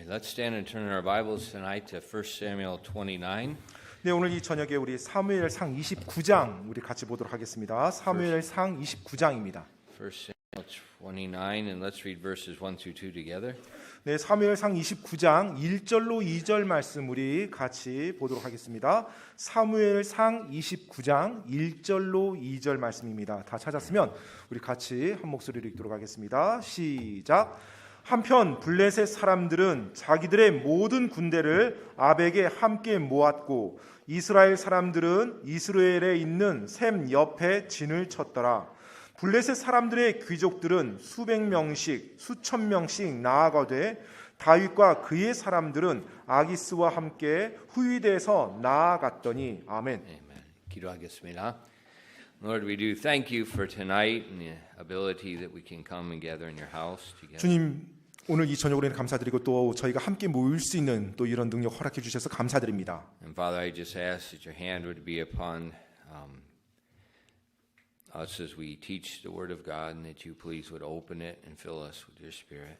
right, let's stand and turn our Bibles tonight to 1 Samuel 29. 네, 오늘 이 저녁에 우리 사무엘상 29장 우리 같이 보도록 하겠습니다. 사무엘상 29장입니다. 1 Samuel 29, and let's read verses 1 through 2 together. 네, 사무엘상 29장 1절로 2절 말씀 우리 같이 보도록 하겠습니다. 사무엘상 29장 1절로 2절 말씀입니다. 다 찾았으면 우리 같이 한 목소리로 읽도록 하겠습니다. 시작. 한편 블레셋 사람들은 자기들의 모든 군대를 아벡에 함께 모았고 이스라엘 사람들은 이스라엘에 있는 샘 옆에 진을 쳤더라. 블레셋 사람들의 귀족들은 수백 명씩 수천 명씩 나아가되 다윗과 그의 사람들은 아기스와 함께 후위대에서 나아갔더니 아멘. Amen. 기도하겠습니다. Lord, we do thank you for tonight and the ability that we can come and gather in your house together. 주님, 오늘 이 저녁으로는 감사드리고 또 저희가 함께 모일 수 있는 또 이런 능력 허락해 주셔서 감사드립니다. And Father, I just ask that your hand would be upon us as we teach the Word of God, and that you please would open it and fill us with your Spirit.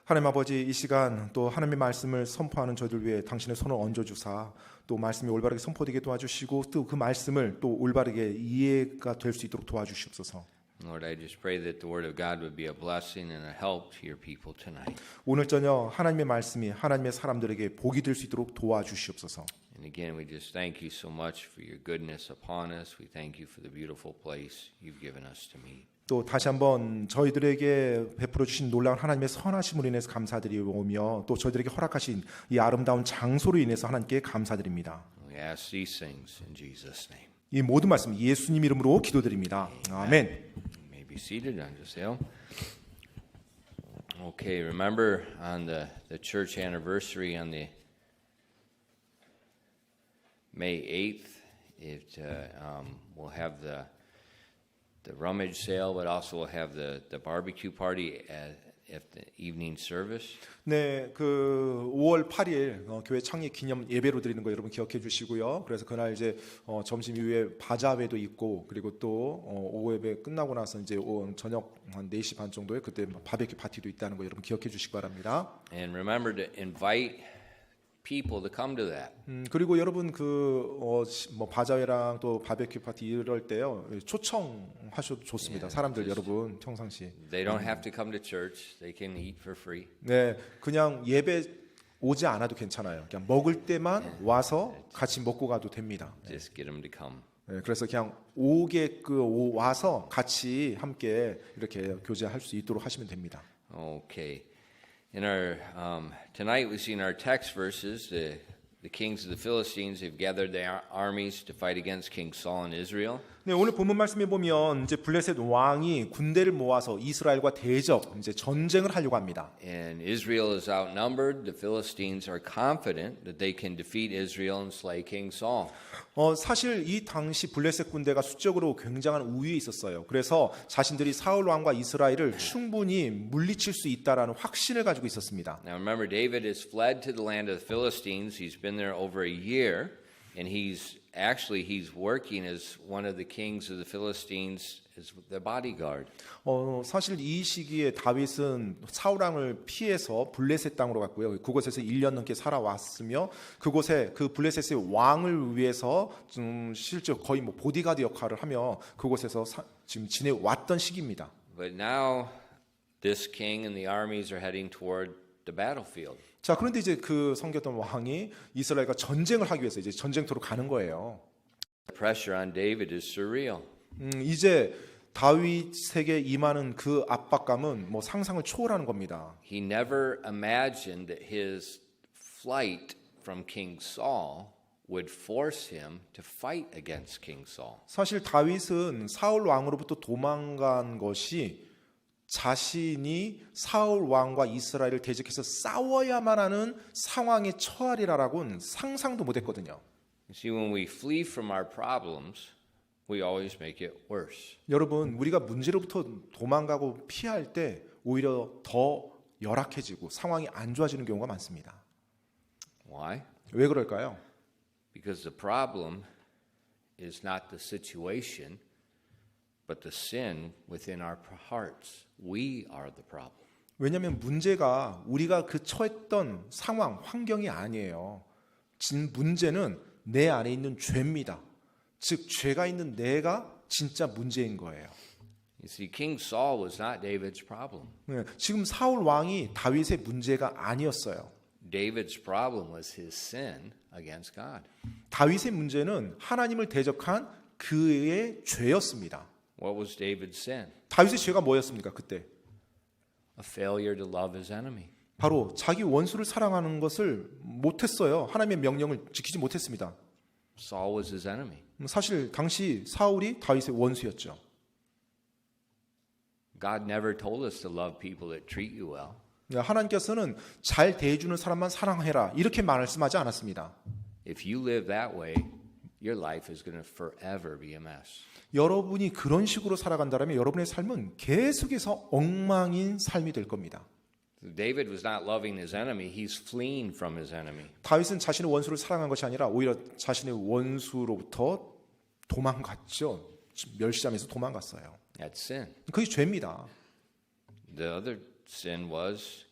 하나님 아버지, 이 시간 또 하나님의 말씀을 선포하는 저희들 위해 당신의 손을 얹어주사 또 말씀이 올바르게 선포되게 도와주시고 또 그 말씀을 또 올바르게 이해가 될 수 있도록 도와주시옵소서. Lord, I just pray that the Word of God would be a blessing and a help to your people tonight. 오늘 저녁 하나님의 말씀이 하나님의 사람들에게 복이 될 수 있도록 도와주시옵소서. And again, we just thank you so much for your goodness upon us. We thank you for the beautiful place you've given us to meet. 또 다시 한번 저희들에게 베풀어 주신 놀라운 하나님의 선하심으로 인해서 감사드리오며 또 저희들에게 허락하신 이 아름다운 장소로 인해서 하나님께 감사드립니다. We ask these things in Jesus' name. 이 모든 말씀 예수님 이름으로 기도드립니다. 아멘. You may be seated. 앉으세요. Okay, remember on the church anniversary on the May 8th, we'll have the rummage sale, but also we'll have the barbecue party at the evening service. 네, 그 5월 8일 교회 창립 기념 예배로 드리는 거 여러분 기억해 주시고요. 그래서 그날 이제 점심 이후에 바자회도 있고 그리고 또 오후 예배 끝나고 나서 이제 저녁 한 4시 반 정도에 그때 바베큐 파티도 있다는 거 여러분 기억해 주시기 바랍니다. And remember to invite people to come to that. 그리고 여러분 뭐 바자회랑 또 바베큐 파티 이럴 때요 초청하셔도 좋습니다. 사람들 여러분 평상시. They don't have to come to church. They can eat for free. 네, 그냥 예배 오지 않아도 괜찮아요. 그냥 먹을 때만 와서 같이 먹고 가도 됩니다. Just get them to come. 네, 그래서 그냥 와서 같이 함께 이렇게 교제할 수 있도록 하시면 됩니다. Okay. In our tonight, we see in our text verses the kings of the Philistines have gathered their armies to fight against King Saul in Israel. 네, 오늘 본문 말씀에 보면 이제 블레셋 왕이 군대를 모아서 이스라엘과 대적 이제 전쟁을 하려고 합니다. And Israel is outnumbered. The Philistines are confident that they can defeat Israel and slay King Saul. 사실 이 당시 블레셋 군대가 수적으로 굉장한 우위에 있었어요. 그래서 자신들이 사울 왕과 이스라엘을 충분히 물리칠 수 있다라는 확신을 가지고 있었습니다. Now remember, David has fled to the land of the Philistines. He's been there over a year, and he's working as one of the kings of the Philistines as the bodyguard. 사실 이 시기에 다윗은 사울 왕을 피해서 블레셋 땅으로 갔고요. 그곳에서 1년 넘게 살아왔으며 그곳에 그 블레셋의 왕을 위해서 실제 거의 뭐 보디가드 역할을 하며 그곳에서 지금 지내왔던 시기입니다. But now this king and the armies are heading toward the battlefield. 자, 그런데 이제 그 섬겼던 왕이 이스라엘과 전쟁을 하기 위해서 이제 전쟁터로 가는 거예요. The pressure on David is surreal. 이제 다윗에게 임하는 그 압박감은 뭐 상상을 초월하는 겁니다. He never imagined that his flight from King Saul would force him to fight against King Saul. 사실 다윗은 사울 왕으로부터 도망간 것이 자신이 사울 왕과 이스라엘을 대적해서 싸워야만 하는 상황에 처하리라고는 상상도 못했거든요. You see, when we flee from our problems, we always make it worse. 여러분, 우리가 문제로부터 도망가고 피할 때 오히려 더 열악해지고 상황이 안 좋아지는 경우가 많습니다. Why? 왜 그럴까요? Because the problem is not the situation, but the sin within our hearts. We are the problem. 왜냐하면 문제가 우리가 그 처했던 상황, 환경이 아니에요. 문제는 내 안에 있는 죄입니다. 즉 죄가 있는 내가 진짜 문제인 거예요. You see, King Saul was not David's problem. 네, 지금 사울 왕이 다윗의 문제가 아니었어요. David's problem was his sin against God. 다윗의 문제는 하나님을 대적한 그의 죄였습니다. What was David's sin? 다윗의 죄가 뭐였습니까? 그때 A failure to love his enemy. 바로 자기 원수를 사랑하는 것을 못했어요. 하나님의 명령을 지키지 못했습니다. Saul was his enemy. 사실 당시 사울이 다윗의 원수였죠. God never told us to love people that treat you well. 하나님께서는 잘 대해주는 사람만 사랑해라 이렇게 말씀하지 않았습니다. If you live that way, your life is going to forever be a mess. 여러분이 그런 식으로 살아간다면 여러분의 삶은 계속해서 엉망인 삶이 될 겁니다. David was not loving his enemy, he's fleeing from his enemy. 다윗은 자신의 원수를 사랑한 것이 아니라 오히려 자신의 원수로부터 도망갔죠. 멸시하면서 도망갔어요. That's sin. 그게 죄입니다. The other sin was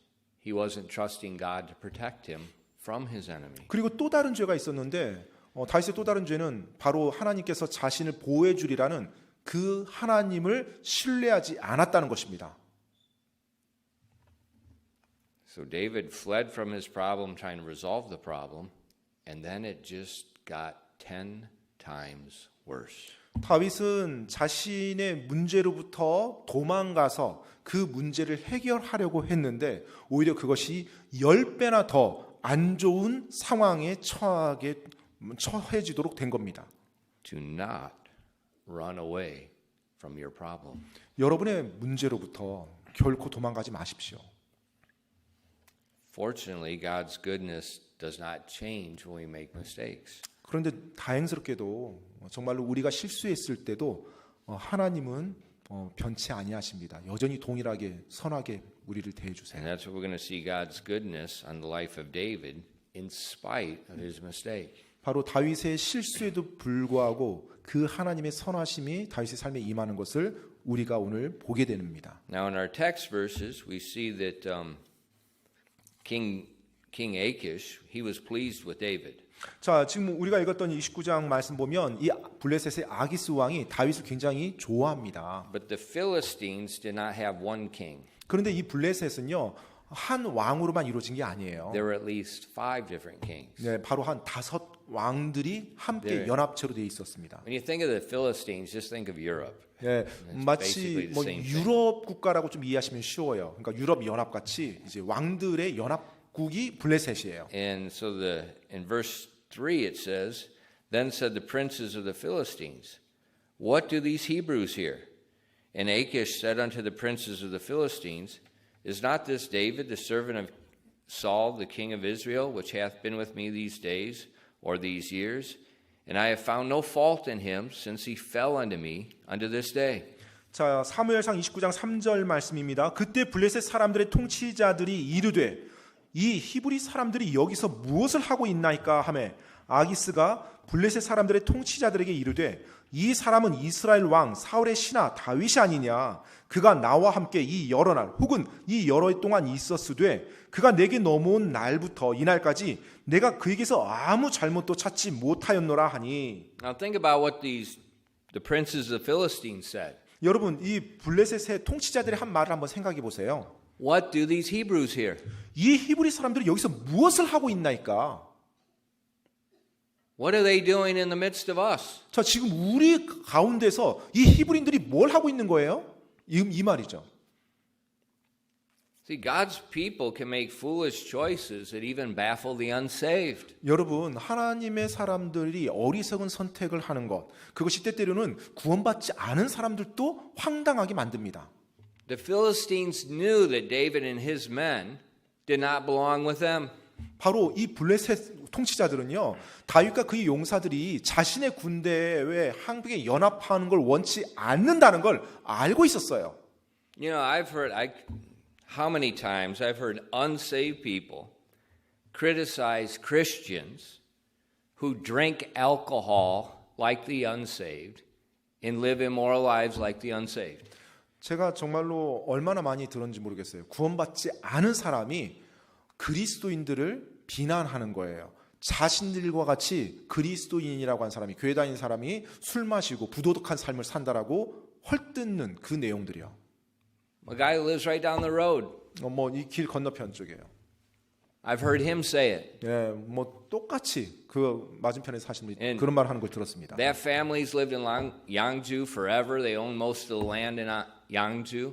he wasn't trusting God to protect him from his enemy. 그리고 또 다른 죄가 있었는데 다윗의 또 다른 죄는 바로 하나님께서 자신을 보호해 주리라는 그 하나님을 신뢰하지 않았다는 것입니다. So David fled from his problem trying to resolve the problem, and then it just got 10 times worse. 다윗은 자신의 문제로부터 도망가서 그 문제를 해결하려고 했는데 오히려 그것이 10배나 더 안 좋은 상황에 처해지도록 된 겁니다. Do not run away from your problem. 여러분의 문제로부터 결코 도망가지 마십시오. Fortunately, God's goodness does not change when we make mistakes. 그런데 다행스럽게도 정말로 우리가 실수했을 때도 하나님은 변치 아니하십니다. 여전히 동일하게 선하게 우리를 대해 주세요. And that's what we're going to see God's goodness on the life of David in spite of his mistake. 바로 다윗의 실수에도 불구하고 그 하나님의 선하심이 다윗의 삶에 임하는 것을 우리가 오늘 보게 됩니다. Now in our text verses, we see that King Achish, he was pleased with David. 자, 지금 우리가 읽었던 29장 말씀 보면 이 블레셋의 아기스 왕이 다윗을 굉장히 좋아합니다. But the Philistines did not have one king. 그런데 이 블레셋은요 한 왕으로만 이루어진 게 아니에요. There were at least 5 different kings. 네, 바로 한 5 왕들이 함께 연합체로 되어 있었습니다. When you think of the Philistines, just think of Europe. 네, It's 마치 basically 뭐 the same thing. 유럽 국가라고 좀 이해하시면 쉬워요. 그러니까 유럽 연합 같이 이제 왕들의 연합국이 블레셋이에요. And so in verse 3 it says, Then said the princes of the Philistines, What do these Hebrews here? And Achish said unto the princes of the Philistines, Is not this David, the servant of Saul, the king of Israel, which hath been with me these days, or these years? And I have found no fault in him, since he fell unto me unto this day. 자, 사무엘상 29장 3절 말씀입니다. 그때 블레셋 사람들의 통치자들이 이르되 이 히브리 사람들이 여기서 무엇을 하고 있나이까 하매 아기스가 블레셋 사람들의 통치자들에게 이르되 이 사람은 이스라엘 왕 사울의 신하 다윗이 아니냐. 그가 나와 함께 이 여러 날 혹은 이 여러 해 동안 있었으되 그가 내게 넘어온 날부터 이날까지 내가 그에게서 아무 잘못도 찾지 못하였노라 하니. Now think about what the princes of the Philistines said. 여러분 이 블레셋의 통치자들이 한 말을 한번 생각해 보세요. What do these Hebrews here? 이 히브리 사람들이 여기서 무엇을 하고 있나이까? What are they doing in the midst of us? 자, 지금 우리 가운데서 이 히브리인들이 뭘 하고 있는 거예요? 이 말이죠. See, God's people can make foolish choices that even baffle the unsaved. 여러분, 하나님의 사람들이 어리석은 선택을 하는 것, 그것이 때때로는 구원받지 않은 사람들도 황당하게 만듭니다. The Philistines knew that David and his men did not belong with them. 바로 이 블레셋 통치자들은요, 다윗과 그의 용사들이 자신의 군대에 한국에 연합하는 걸 원치 않는다는 걸 알고 있었어요. You know, how many times I've heard unsaved people criticize Christians who drink alcohol like the unsaved and live immoral lives like the unsaved. 제가 정말로 얼마나 많이 들었는지 모르겠어요. 구원받지 않은 사람이 그리스도인들을 비난하는 거예요. 자신들과 같이 그리스도인이라고 한 사람이, 교회 다니는 사람이 술 마시고 부도덕한 삶을 산다라고 헐뜯는 그 내용들이요. A guy who lives right down the road. 이 길 건너편 쪽이에요. I've heard him say it. 예, 똑같이 그 맞은편에 사시는 분이 And 그런 말 하는 걸 들었습니다. That family's lived in Yangju forever. They own most of the land in Yangju.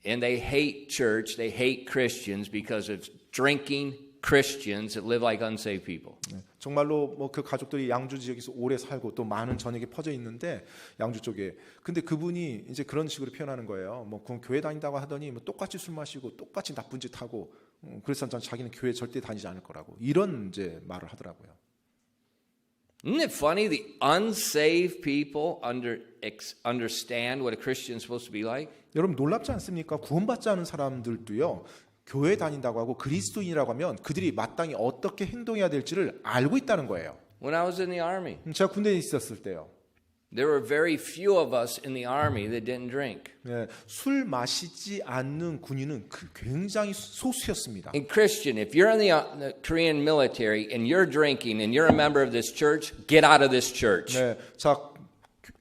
And they hate church. They hate Christians because of drinking Christians that live like unsaved people. 정말로 그 가족들이 양주 지역에서 오래 살고 또 많은 전역에 퍼져 있는데 양주 쪽에 근데 그분이 이제 그런 식으로 표현하는 거예요. 교회 다닌다고 하더니 똑같이 술 마시고 똑같이 나쁜 짓 하고 그래서 자기는 교회 절대 다니지 않을 거라고 이런 이제 말을 하더라고요. Isn't it funny? The unsaved people understand what a Christian is supposed to be like. 여러분 놀랍지 않습니까? 구원받지 않은 사람들도요. 교회 다닌다고 하고 그리스도인이라고 하면 그들이 마땅히 어떻게 행동해야 될지를 알고 있다는 거예요. When I was in the army, 제가 군대에 있었을 때요. there were very few of us in the army that didn't drink. 술 마시지 않는 군인은 굉장히 소수였습니다. And Christian, if you're in the Korean military and you're drinking and you're a member of this church, get out of this church. 자,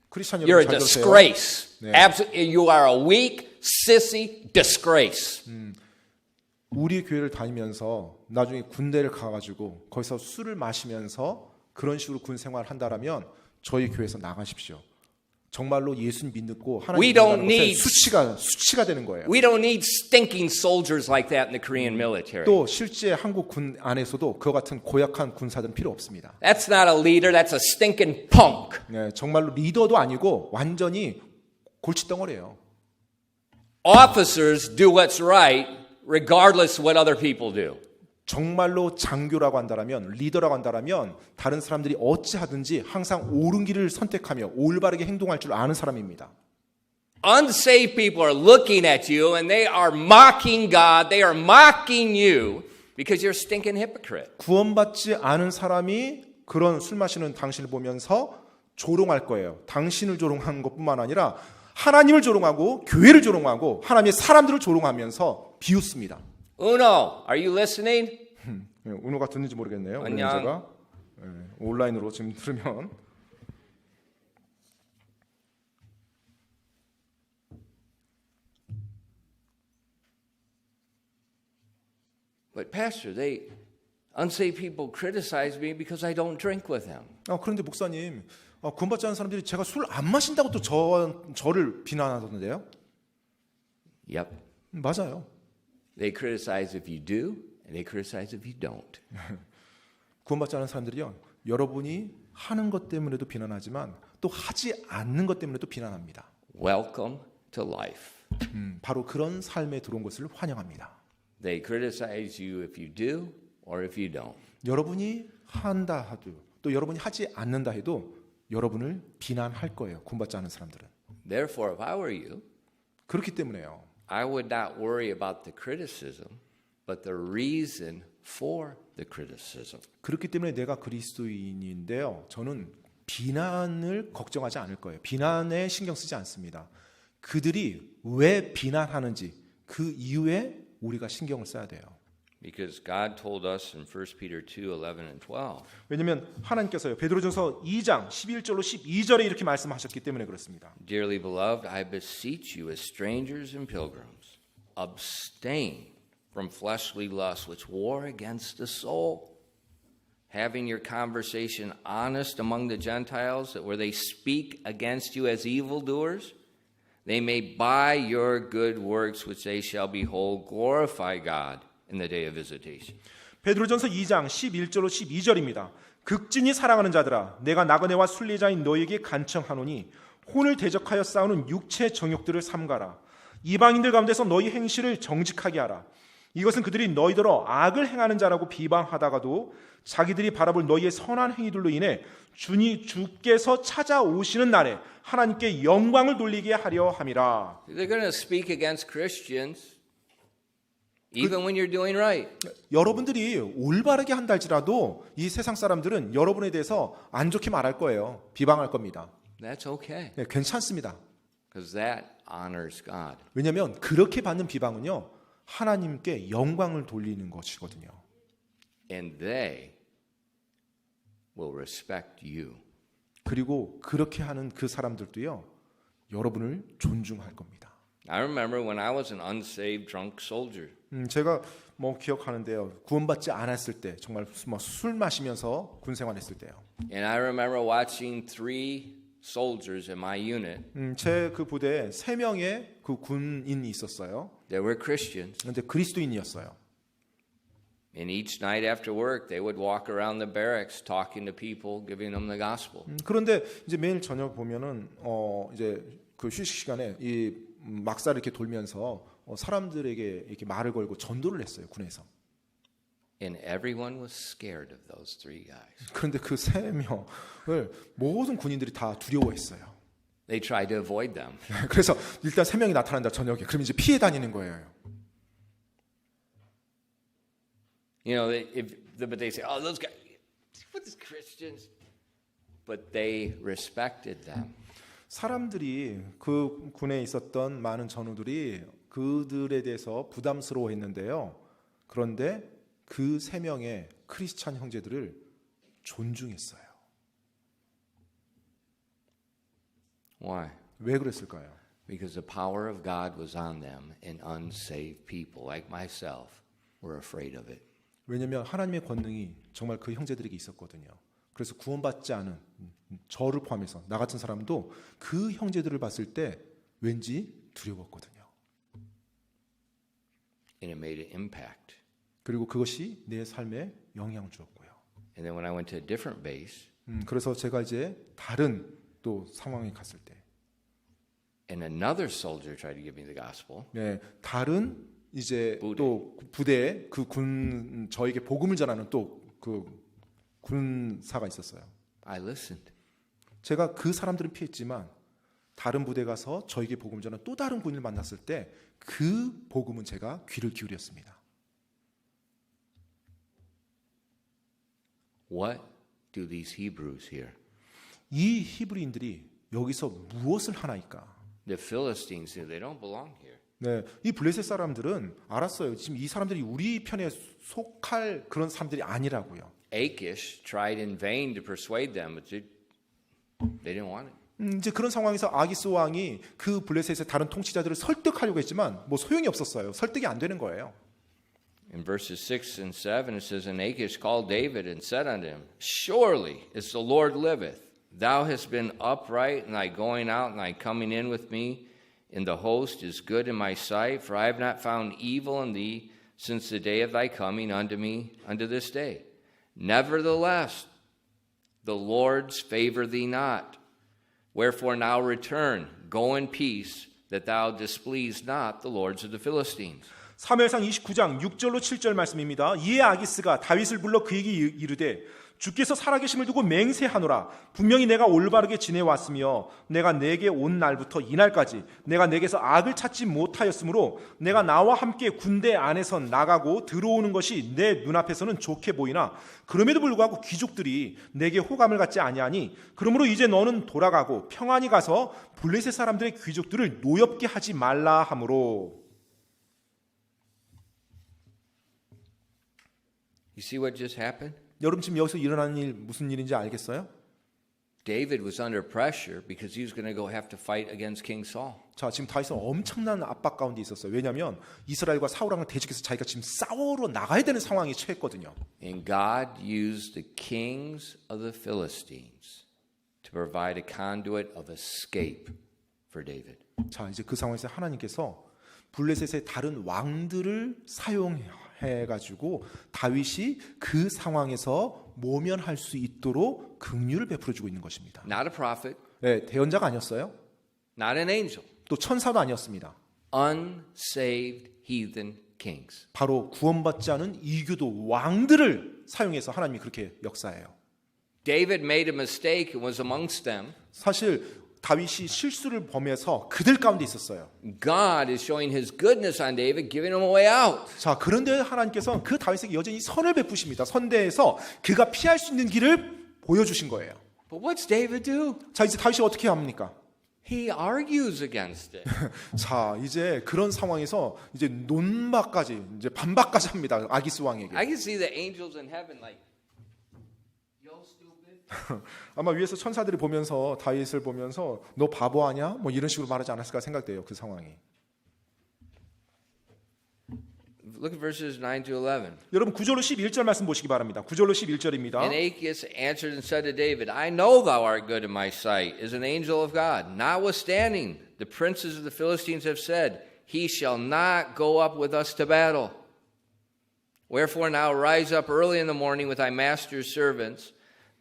크리스찬 You're 여러분 a 잘 들으세요. disgrace. Absolutely, you are a weak, sissy disgrace. 우리 교회를 다니면서 나중에 군대를 가가지고 거기서 술을 마시면서 그런 식으로 군 생활을 한다라면 저희 교회에서 나가십시오. 정말로 예수님 믿고 하나님 믿는 것에 수치가 되는 거예요. We don't need stinking soldiers like that in the Korean military. 또 실제 한국 군 안에서도 그와 같은 고약한 군사들은 필요 없습니다. That's not a leader. That's a stinking punk. 정말로 리더도 아니고 완전히 골칫덩어리예요. Officers do what's right, regardless of what other people do. 정말로 장교라고 한다라면 리더라고 한다라면 다른 사람들이 어찌하든지 항상 옳은 길을 선택하며 올바르게 행동할 줄 아는 사람입니다. Unsaved people are looking at you and they are mocking God. They are mocking you because you're a stinking hypocrite. 구원받지 않은 사람이 그런 술 마시는 당신을 보면서 조롱할 거예요. 당신을 조롱하는 것뿐만 아니라 하나님을 조롱하고 교회를 조롱하고 하나님의 사람들을 조롱하면서 비웃습니다. Uno, are you listening? 은호가 듣는지 모르겠네요. 안녕. 제가 온라인으로 지금 들으면 But Pastor, unsaved people criticize me because I don't drink with them. 그런데 목사님, 구원받지 않은 사람들이 제가 술 안 마신다고 또 저를 비난하던데요? Yep. 맞아요. They criticize if you do, and they criticize if you don't. 구원받지 않은 사람들이요. 여러분이 하는 것 때문에도 비난하지만 또 하지 않는 것 때문에도 비난합니다. Welcome to life. 바로 그런 삶에 들어온 것을 환영합니다. They criticize you if you do or if you don't. 여러분이 한다 하도 또 여러분이 하지 않는다 해도 여러분을 비난할 거예요. 구원받지 않은 사람들은. Therefore, if I were you, 그렇기 때문에요. I would not worry about the criticism, but the reason for the criticism. 그렇기 때문에 내가 그리스도인인데요. 저는 비난을 걱정하지 않을 거예요. 비난에 신경 쓰지 않습니다. 그들이 왜 비난하는지 그 이유에 우리가 신경을 써야 돼요. Because God told us in 1 Peter 2:11 and 12. 왜냐하면 하나님께서요. 베드로전서 2장 11절로 12절에 이렇게 말씀하셨기 때문에 그렇습니다. Dearly beloved, I beseech you as strangers and pilgrims, abstain from fleshly lusts which war against the soul, having your conversation honest among the Gentiles, that where they speak against you as evildoers, they may by your good works which they shall behold glorify God in the day of visitation. 베드로전서 2장 11절로 12절입니다. 극진히 사랑하는 자들아 내가 나그네와 순례자인 너에게 간청하노니 혼을 대적하여 싸우는 육체 정욕들을 삼가라. 이방인들 가운데서 너희 행실을 정직하게 하라. 이것은 그들이 너희더러 악을 행하는 자라고 비방하다가도 자기들이 바라볼 너희의 선한 행위들로 인해 주께서 찾아오시는 날에 하나님께 영광을 돌리게 하려 함이라. They're going to speak against Christians even when you're doing right. 여러분들이 올바르게 한다 할지라도 이 세상 사람들은 여러분에 대해서 안 좋게 말할 거예요. 비방할 겁니다. That's okay. 괜찮습니다. Because that honors God. 왜냐하면 그렇게 받는 비방은요 하나님께 영광을 돌리는 것이거든요. And they will respect you. 그리고 그렇게 하는 그 사람들도요 여러분을 존중할 겁니다. I remember when I was an unsaved drunk soldier. 제가 뭐 기억하는데요 구원받지 않았을 때 정말 뭐 술 마시면서 군 생활했을 때요. And I remember watching 3 soldiers in my unit. 제 그 부대에 3명의 그 군인이 있었어요. They were Christians. 그런데 그리스도인이었어요. And each night after work, they would walk around the barracks talking to people, giving them the gospel. 그런데 이제 매일 저녁 보면은 이제 그 휴식 시간에 이 막사를 이렇게 돌면서 사람들에게 이렇게 말을 걸고 전도를 했어요 군에서. And everyone was scared of those 3 guys. 그런데 그 3명을 모든 군인들이 다 두려워했어요. They tried to avoid them. 그래서 일단 3명이 나타난다 저녁에. 그럼 이제 피해 다니는 거예요. You know, but they say, "Oh, those guys, what is Christians?" But they respected them. 사람들이 그 군에 있었던 많은 전우들이 그들에 대해서 부담스러워했는데요. 그런데 그 3명의 크리스찬 형제들을 존중했어요. Why? 왜 그랬을까요? Because the power of God was on them, and unsaved people like myself were afraid of it. 왜냐하면 하나님의 권능이 정말 그 형제들에게 있었거든요. 그래서 구원받지 않은 저를 포함해서 나 같은 사람도 그 형제들을 봤을 때 왠지 두려웠거든요. And it made an impact. 그리고 그것이 내 삶에 영향을 주었고요. And then when I went to a different base, 그래서 제가 이제 다른 또 상황에 갔을 때, and another soldier tried to give me the gospel. 네, 다른 이제 부대. 또 부대에 그 군 저에게 복음을 전하는 또 그 군사가 있었어요. I listened. 제가 그 사람들은 피했지만 다른 부대 가서 저에게 복음을 전하는 또 다른 군인을 만났을 때 그 복음은 제가 귀를 기울였습니다. What do these Hebrews here? 이 히브리인들이 여기서 무엇을 하나이까? The Philistines, they don't belong here. 네, 이 블레셋 사람들은 알았어요. 지금 이 사람들이 우리 편에 속할 그런 사람들이 아니라고요. Achish tried in vain to persuade them, but they didn't want it. 이제 그런 상황에서 아기스 왕이 그 블레셋의 다른 통치자들을 설득하려고 했지만 뭐 소용이 없었어요. 설득이 안 되는 거예요. In verses 6 and 7, it says, And Achish called David and said unto him, Surely, as the Lord liveth, thou hast been upright in thy going out and thy coming in with me, and the host is good in my sight, for I have not found evil in thee since the day of thy coming unto me unto this day. Nevertheless, the Lord's favor thee not. Wherefore now return, go in peace, that thou displease not the lords of the Philistines. 사무엘상 29장 6절로 7절 말씀입니다. 이에 아기스가 다윗을 불러 그에게 이르되 주께서 살아계심을 두고 맹세하노라. 분명히 내가 올바르게 지내왔으며 내가 내게 온 날부터 이날까지 내가 내게서 악을 찾지 못하였으므로 내가 나와 함께 군대 안에서 나가고 들어오는 것이 내 눈앞에서는 좋게 보이나 그럼에도 불구하고 귀족들이 내게 호감을 갖지 아니하니 그러므로 이제 너는 돌아가고 평안히 가서 블레셋 사람들의 귀족들을 노엽게 하지 말라 하므로. You see what just happened? 여러분 지금 여기서 일어나는 일 무슨 일인지 알겠어요? David was under pressure because he was going to go have to fight against King Saul. 자, 지금 다윗은 엄청난 압박 가운데 있었어요. 왜냐하면 이스라엘과 사울 왕을 대적해서 자기가 지금 싸우러 나가야 되는 상황에 처했거든요. And God used the kings of the Philistines to provide a conduit of escape for David. 자, 이제 그 상황에서 하나님께서 블레셋의 다른 왕들을 사용해가지고 다윗이 그 상황에서 모면할 수 있도록 긍휼을 베풀어주고 있는 것입니다. Not a prophet, 네, 대언자가 아니었어요. not an angel. 또 천사도 아니었습니다. Unsaved heathen kings. 바로 구원받지 않은 이교도 왕들을 사용해서 하나님이 그렇게 역사해요. David made a mistake and was amongst them. 사실 다윗이 실수를 범해서 그들 가운데 있었어요. God is showing his goodness on David, giving him a way out. 자, 그런데 하나님께서는 그 다윗에게 여전히 선을 베푸십니다. 선대에서 그가 피할 수 있는 길을 보여주신 거예요. But what's David do? 자, 이제 다윗이 어떻게 합니까? he argues against it. 자, 이제 그런 상황에서 이제 논박까지 이제 반박까지 합니다. 아기스 왕에게. I can see the angels in heaven like, yo stupid. 아마 위에서 천사들이 보면서 다윗을 보면서 너 바보 아니야? 뭐 이런 식으로 말하지 않았을까 생각돼요. 그 상황이. Look at verses 9 to 11. 여러분 9절로 11절 말씀 보시기 바랍니다. 9절로 11절입니다. And Achish answered and said to David, I know thou art good in my sight, as an angel of God. Notwithstanding, the princes of the Philistines have said, He shall not go up with us to battle. Wherefore now rise up early in the morning with thy master's servants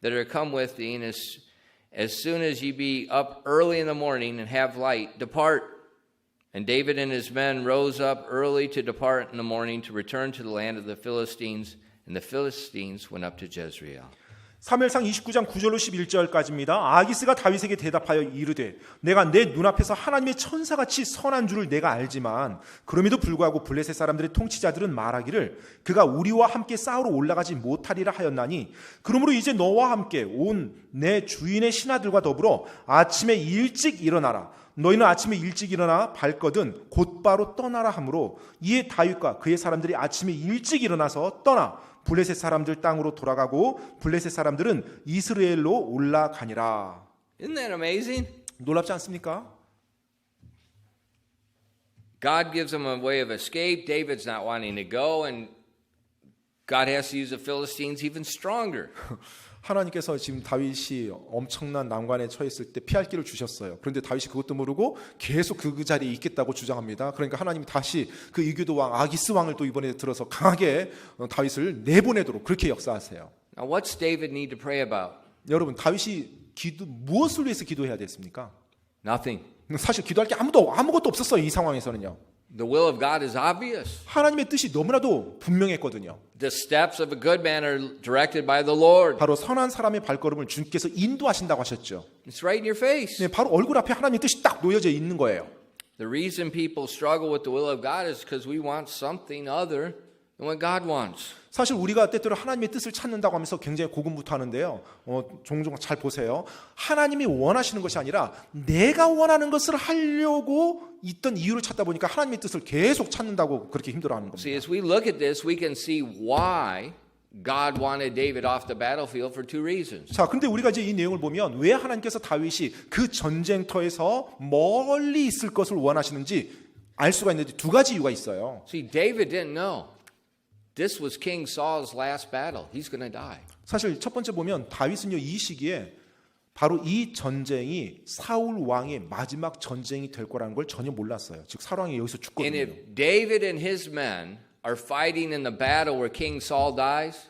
that are come with thee, and as soon as ye be up early in the morning and have light, depart. And David and his men rose up early to depart in the morning to return to the land of the Philistines, and the Philistines went up to Jezreel. 사무엘상 29장 9절로 11절까지입니다. 아기스가 다윗에게 대답하여 이르되 내가 내 눈앞에서 하나님의 천사같이 선한 줄을 내가 알지만 그럼에도 불구하고 블레셋 사람들의 통치자들은 말하기를 그가 우리와 함께 싸우러 올라가지 못하리라 하였나니 그러므로 이제 너와 함께 온 내 주인의 신하들과 더불어 아침에 일찍 일어나라. 너희는 아침에 일찍 일어나 발거든 곧바로 떠나라 하므로 이에 다윗과 그의 사람들이 아침에 일찍 일어나서 떠나 블레셋 사람들 땅으로 돌아가고 블레셋 사람들은 이스라엘로 올라가니라. Isn't that amazing? 놀랍지 않습니까? God gives them a way of escape. David's not wanting to go, and God has to use the Philistines even stronger. 하나님께서 지금 다윗이 엄청난 난관에 처했을 때 피할 길을 주셨어요. 그런데 다윗이 그것도 모르고 계속 그 자리에 있겠다고 주장합니다. 그러니까 하나님이 다시 그 이교도 왕 아기스 왕을 또 이번에 들어서 강하게 다윗을 내보내도록 그렇게 역사하세요. Now, what's David need to pray about? 여러분 다윗이 무엇을 위해서 기도해야 됐습니까? Nothing. 사실 기도할 게 아무것도 없었어요. 이 상황에서는요. The will of God is obvious. 하나님의 뜻이 너무나도 분명했거든요. The steps of a good man are directed by the Lord. 바로 선한 사람의 발걸음을 주님께서 인도하신다고 하셨죠. It's right in your face. 네, 바로 얼굴 앞에 하나님의 뜻이 딱 놓여져 있는 거예요. The reason people struggle with the will of God is because we want something other than what God wants. 사실 우리가 때때로 하나님의 뜻을 찾는다고 하면서 굉장히 고군분투하는데요. 종종 잘 보세요. 하나님이 원하시는 것이 아니라 내가 원하는 것을 하려고 있던 이유를 찾다 보니까 하나님의 뜻을 계속 찾는다고 그렇게 힘들어하는 겁니다. See, as we look at this, we can see why God wanted David off the battlefield for two reasons. 자, 근데 우리가 이제 이 내용을 보면 왜 하나님께서 다윗이 그 전쟁터에서 멀리 있을 것을 원하시는지 알 수가 있는데 두 가지 이유가 있어요. See, David didn't know. This was King Saul's last battle. He's going to die. 사실 첫 번째 보면 다윗은요 이 시기에 바로 이 전쟁이 사울 왕의 마지막 전쟁이 될 거라는 걸 전혀 몰랐어요. 즉 사울 왕이 여기서 And 죽거든요. if David and his men are fighting in the battle where King Saul dies,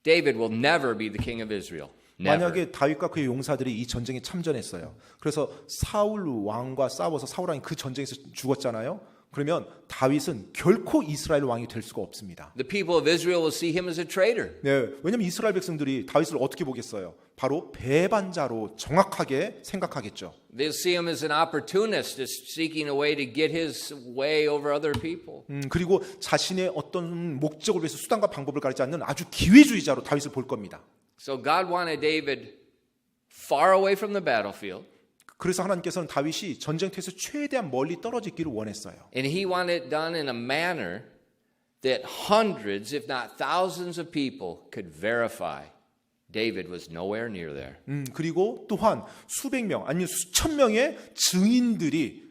David will never be the king of Israel. Never. 만약에 다윗과 그의 용사들이 이 전쟁에 참전했어요. 그래서 사울 왕과 싸워서 사울 왕이 그 전쟁에서 죽었잖아요. 그러면 다윗은 결코 이스라엘 왕이 될 수가 없습니다. The people of Israel will see him as a traitor. 네, 왜냐하면 이스라엘 백성들이 다윗을 어떻게 보겠어요? 바로 배반자로 정확하게 생각하겠죠. They'll see him as an opportunist, just seeking a way to get his way over other people. 그리고 자신의 어떤 목적을 위해서 수단과 방법을 가리지 않는 아주 기회주의자로 다윗을 볼 겁니다. So God wanted David far away from the battlefield. 그래서 하나님께서는 다윗이 전쟁터에서 최대한 멀리 떨어지기를 원했어요. And he wanted it done in a manner that hundreds, if not thousands of people could verify David was nowhere near there. 그리고 또한 수백 명 아니면 수천 명의 증인들이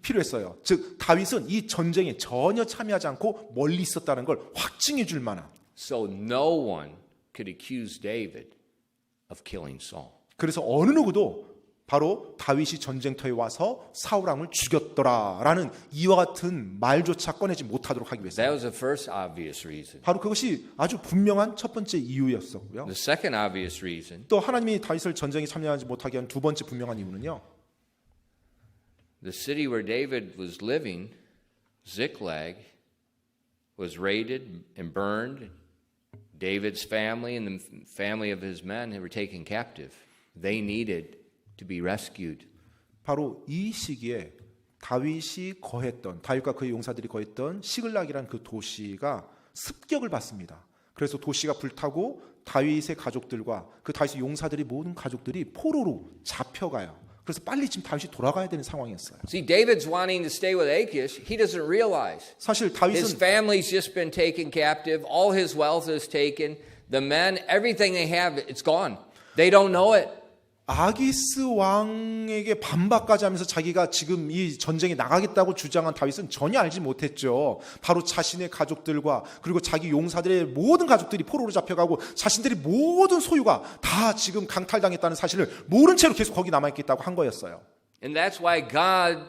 필요했어요. 즉 다윗은 이 전쟁에 전혀 참여하지 않고 멀리 있었다는 걸 확증해 줄 만한. So no one could accuse David of killing Saul. 그래서 어느 누구도 바로 다윗이 전쟁터에 와서 사울 왕을 죽였더라라는 이와 같은 말조차 꺼내지 못하도록 하기 That 위해서. was the first obvious reason. 바로 그것이 아주 분명한 첫 번째 이유였었고요. The second obvious reason, 또 하나님이 다윗을 전쟁에 참여하지 못하게 한 두 번째 분명한 이유는요. the city where David was living, Ziklag, was raided and burned. David's family and the family of his men were taken captive. They needed to be rescued. 바로 이 시기에 다윗과 그의 용사들이 거했던 시글락이라는 그 도시가 습격을 받습니다. 그래서 도시가 불타고 다윗의 가족들과 그 다윗의 용사들이 모든 가족들이 포로로 잡혀가요. 그래서 빨리 지금 다윗이 돌아가야 되는 상황이었어요. See, David's wanting to stay with Achish. He doesn't realize 사실 his 다윗은 family's just been taken captive. All his wealth is taken. The men, everything they have, it's gone. They don't know it. 아기스 왕에게 반박까지 하면서 자기가 지금 이 전쟁에 나가겠다고 주장한 다윗은 전혀 알지 못했죠. 바로 자신의 가족들과 그리고 자기 용사들의 모든 가족들이 포로로 잡혀가고 자신들의 모든 소유가 다 지금 강탈당했다는 사실을 모른 채로 계속 거기 남아있겠다고 한 거였어요. And that's why God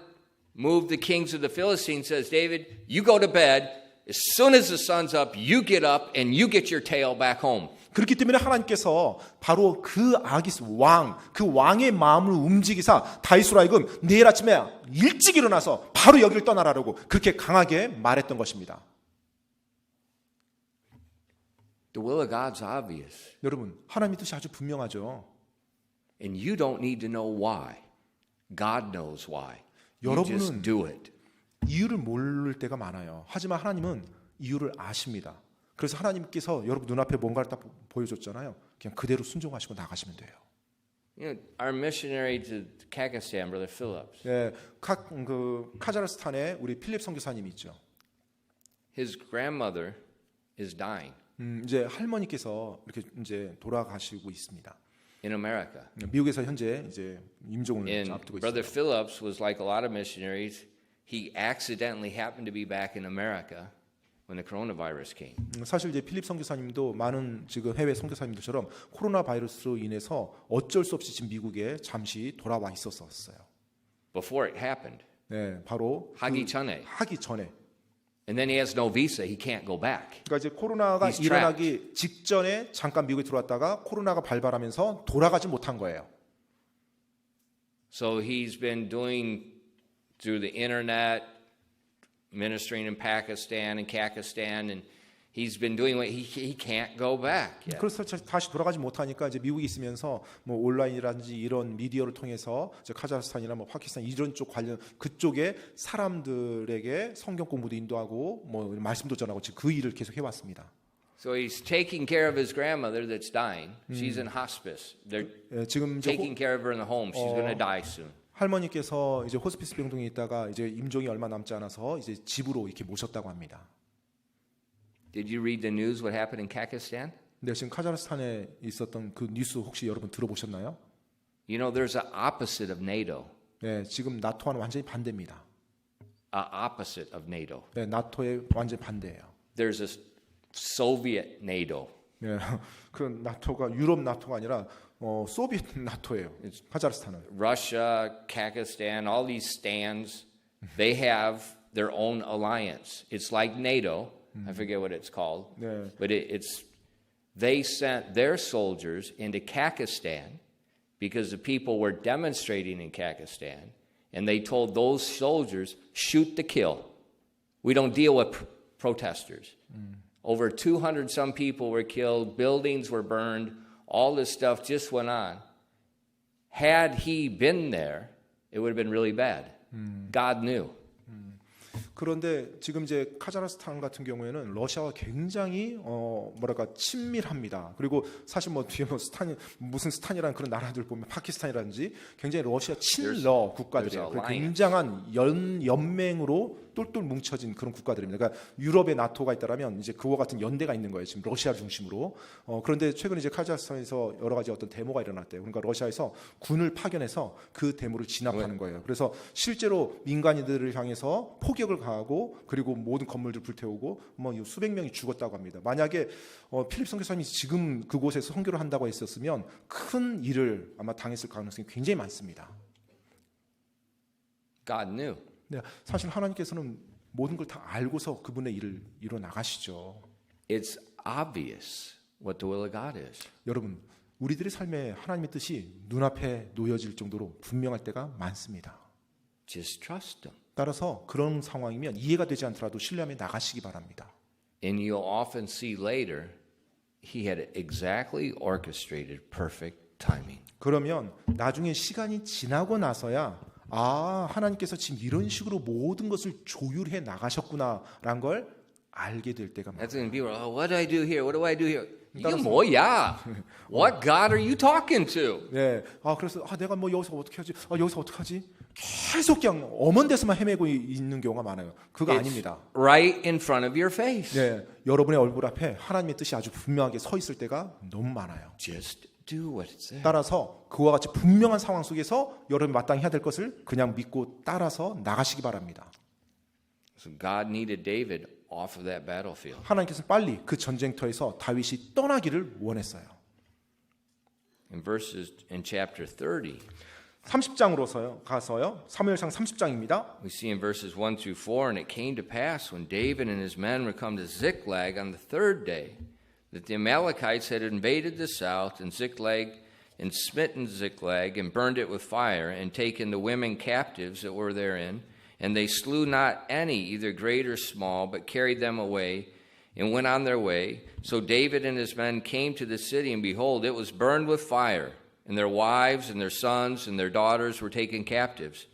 moved the kings of the Philistines, says, David, you go to bed. As soon as the sun's up, you get up and you get your tail back home. 그렇기 때문에 하나님께서 바로 그 아기스 왕, 그 왕의 마음을 움직이사 다윗으로 하여금 내일 아침에 일찍 일어나서 바로 여기를 떠나라고 그렇게 강하게 말했던 것입니다. The will of God's obvious. 여러분, 하나님의 뜻이 아주 분명하죠. And you don't need to know why. God knows why. You 여러분은 just do it. 이유를 모를 때가 많아요. 하지만 하나님은 이유를 아십니다. 그래서 하나님께서 여러분 눈앞에 뭔가를 딱 보여줬잖아요. 그냥 그대로 순종하시고 나가시면 돼요. You know, our missionary to Kakistan, Brother Phillips, 예, 카자흐스탄에 우리 필립 선교사님이 있죠. his grandmother is dying 이제 할머니께서 이렇게 이제 돌아가시고 있습니다. in America. 미국에서 현재 이제 임종을 And 앞두고 Brother 있어요. Phillips was like a lot of missionaries. He accidentally happened to be back in America when the coronavirus came. 사실 이제 필립 선교사님도 많은 지금 해외 선교사님들처럼 코로나 바이러스로 인해서 어쩔 수 없이 지금 미국에 잠시 돌아와 있었어요. Before it happened. 네, 바로 하기 전에. 하기 전에. And then he has no visa. He can't go back. 그러니까 이제 코로나가 He's 일어나기 직전에 잠깐 미국에 들어왔다가 코로나가 발발하면서 돌아가지 못한 거예요. So he's been doing through the internet, ministering in Pakistan and Kakistan, and he's been doing what he can't go back yet. 그래서 다시 돌아가지 못하니까 이제 미국에 있으면서 뭐 온라인이라든지 이런 미디어를 통해서 이제 카자흐스탄이나 뭐 파키스탄 이런 쪽 관련 그쪽에 사람들에게 성경 공부도 인도하고 뭐 말씀도 전하고 지금 그 일을 계속 해왔습니다. So he's taking care of his grandmother that's dying. She's in hospice. They're 예, 지금 이제 taking care of her in the home. She's going to die soon. 할머니께서 이제 호스피스 병동에 있다가 이제 임종이 얼마 남지 않아서 이제 집으로 이렇게 모셨다고 합니다. Did you read the news what happened in Kakistan? 근데 지금 카자흐스탄에 있었던 그 뉴스 혹시 여러분 들어보셨나요? You know, there's an opposite of NATO. 네, 지금 나토와는 완전히 반대입니다. A opposite of NATO. 네, 나토의 완전 반대예요. There's a Soviet NATO. 네, 그 나토가 유럽 나토가 아니라 소비에트 나토예요. 카자흐스탄은. Russia, Kakistan, all these stands, they have their own alliance. It's like NATO. I forget what it's called. 네. But they sent their soldiers into Kakistan because the people were demonstrating in Kakistan, and they told those soldiers, shoot to kill. We don't deal with protesters. Over 200 some people were killed, buildings were burned, all this stuff just went on. Had he been there, it would have been really bad. God knew. 그런데 지금 이제 카자흐스탄 같은 경우에는 러시아와 굉장히 뭐랄까 친밀합니다. 그리고 사실 뭐 뒤에 뭐 스탄이 무슨 스탄이라는 그런 나라들 보면 파키스탄이라든지 굉장히 러시아 친러 국가들이에요. 굉장한 연맹으로 똘똘 뭉쳐진 그런 국가들입니다. 그러니까 유럽에 나토가 있다라면 이제 그와 같은 연대가 있는 거예요. 지금 러시아 중심으로. 그런데 최근에 이제 카자흐스탄에서 여러 가지 어떤 데모가 일어났대요. 그러니까 러시아에서 군을 파견해서 그 데모를 진압하는 거예요. 그래서 실제로 민간인들을 향해서 포격을 가하고 그리고 모든 건물들 불태우고 뭐 수백 명이 죽었다고 합니다. 만약에 필립 선교사님이 지금 그곳에서 선교를 한다고 했었으면 큰 일을 아마 당했을 가능성이 굉장히 많습니다. God knew. 네, 사실 하나님께서는 모든 걸 다 알고서 그분의 일을 이뤄 나가시죠. It's obvious what the will of God is. 여러분, 우리들의 삶에 하나님의 뜻이 눈앞에 놓여질 정도로 분명할 때가 많습니다. Just trust Him. 따라서 그런 상황이면 이해가 되지 않더라도 신뢰하며 나가시기 바랍니다. And you'll often see later, He had exactly orchestrated perfect timing. 그러면 나중에 시간이 지나고 나서야 하나님께서 지금 이런 식으로 모든 것을 조율해 나가셨구나라는 걸 알게 될 때가 많아요. That's when people are, what do I do here? What do I do here? 이게 뭐야? What God are you talking to? 네. 그래서 내가 뭐 여기서 어떻게 하지? 여기서 어떻게 하지? 계속 그냥 엄한 데서만 헤매고 있는 경우가 많아요. 그거 아닙니다. Right in front of your face. 네. 여러분의 얼굴 앞에 하나님의 뜻이 아주 분명하게 서 있을 때가 너무 많아요. Just do what it says. 따라서 그와 같이 분명한 상황 속에서 여러분이 마땅히 해야 될 것을 그냥 믿고 따라서 나가시기 바랍니다. So God needed David off of that battlefield. 하나님께서 빨리 그 전쟁터에서 다윗이 떠나기를 원했어요. In chapter 30, 30장으로 가서요. 사무엘상 30장입니다. we see in verses 1 through 4, and it came to pass when David and his men were come to Ziklag on the third day, that the Amalekites had invaded the south and Ziklag and smitten Ziklag and burned it with fire and taken the women captives that were therein. And they slew not any, either great or small, but carried them away and went on their way. So David and his men came to the city, and behold, it was burned with fire, and their wives and their sons and their daughters were taken captives.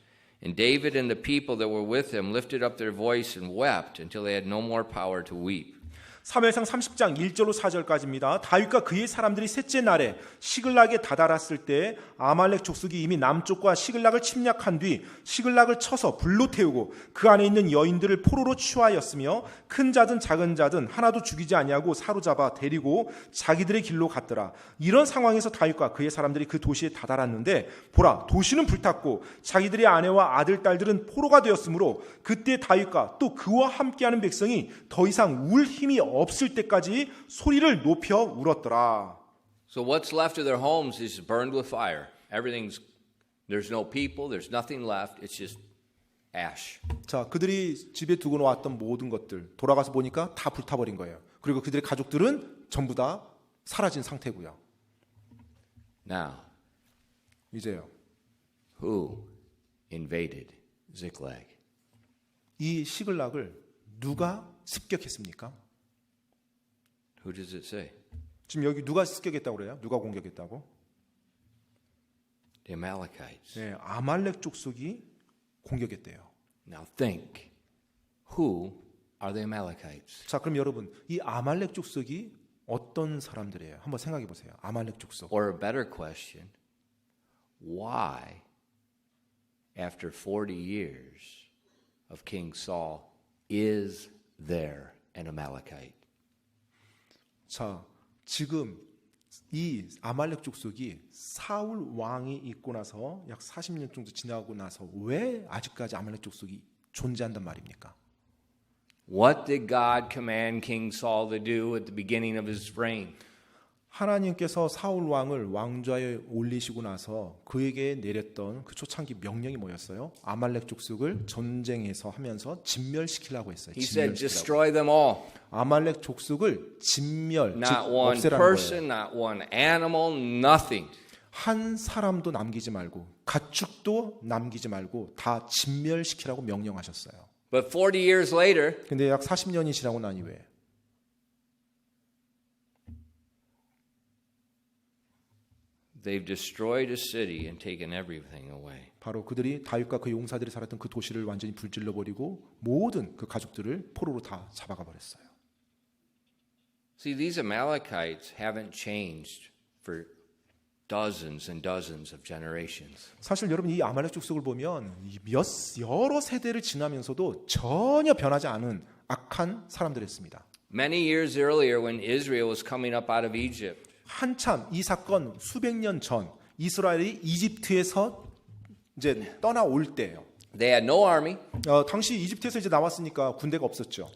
And David and the people that were with him lifted up their voice and wept until they had no more power to weep. 사무엘상 30장 1절로 4절까지입니다. 다윗과 그의 사람들이 셋째 날에 시글락에 다다랐을 때 아말렉 족속이 이미 남쪽과 시글락을 침략한 뒤 시글락을 쳐서 불로 태우고 그 안에 있는 여인들을 포로로 취하였으며 큰 자든 작은 자든 하나도 죽이지 아니하고 사로잡아 데리고 자기들의 길로 갔더라. 이런 상황에서 다윗과 그의 사람들이 그 도시에 다다랐는데 보라, 도시는 불탔고 자기들의 아내와 아들 딸들은 포로가 되었으므로 그때 다윗과 또 그와 함께하는 백성이 더 이상 울 힘이 없을 때까지 소리를 높여 울었더라. So what's left of their homes is burned with fire. There's no people, there's nothing left. It's just ash. 자, 그들이 집에 두고 놓았던 모든 것들 돌아가서 보니까 다 불타버린 거예요. 그리고 그들의 가족들은 전부 다 사라진 상태고요. Now, 이제요. who invaded Ziklag? 이 시글락을 누가 습격했습니까? Who does it say? 지금 여기 누가 습격했다고 그래요? 누가 공격했다고? The Amalekites. 네, 아말렉 족속이 공격했대요. Now think, who are the Amalekites? 자, 그럼 여러분, 이 아말렉 족속이 어떤 사람들이에요? 한번 생각해 보세요. 아말렉 족속. Or a better question, why, after 40 years of King Saul, is there an Amalekite? 자, 지금 이 아말렉 족속이 사울 왕이 있고 나서 약 40년 정도 지나고 나서 왜 아직까지 아말렉 족속이 존재한단 말입니까? What did God command King Saul to do at the beginning of his reign? 하나님께서 사울 왕을 왕좌에 올리시고 나서 그에게 내렸던 그 초창기 명령이 뭐였어요? 아말렉 족속을 전쟁에서 하면서 진멸시키려고 했어요. He said, destroy them all. 아말렉 족속을 진멸, 즉 Not one 없애라는 person, 거예요. not one animal, nothing. 한 사람도 남기지 말고 가축도 남기지 말고 다 진멸시키라고 명령하셨어요. But 40 years later, 근데 약 40년이 지나고 난 이후에 they've destroyed a city and taken everything away. 바로 그들이 다윗과 그 용사들이 살았던 그 도시를 완전히 불질러 버리고 모든 그 가족들을 포로로 다 잡아가 버렸어요. See, these Amalekites haven't changed for dozens and dozens of generations. 사실 여러분 이 아말렉 족속을 보면 여러 세대를 지나면서도 전혀 변하지 않은 악한 사람들이었습니다. Many years earlier, when Israel was coming up out of Egypt, 한참 이 사건 수백 년 전 이스라엘이 이집트에서 이제 떠나올 때예요. they had no army. 당시 이집트에서 이제 나왔으니까 군대가 없었죠.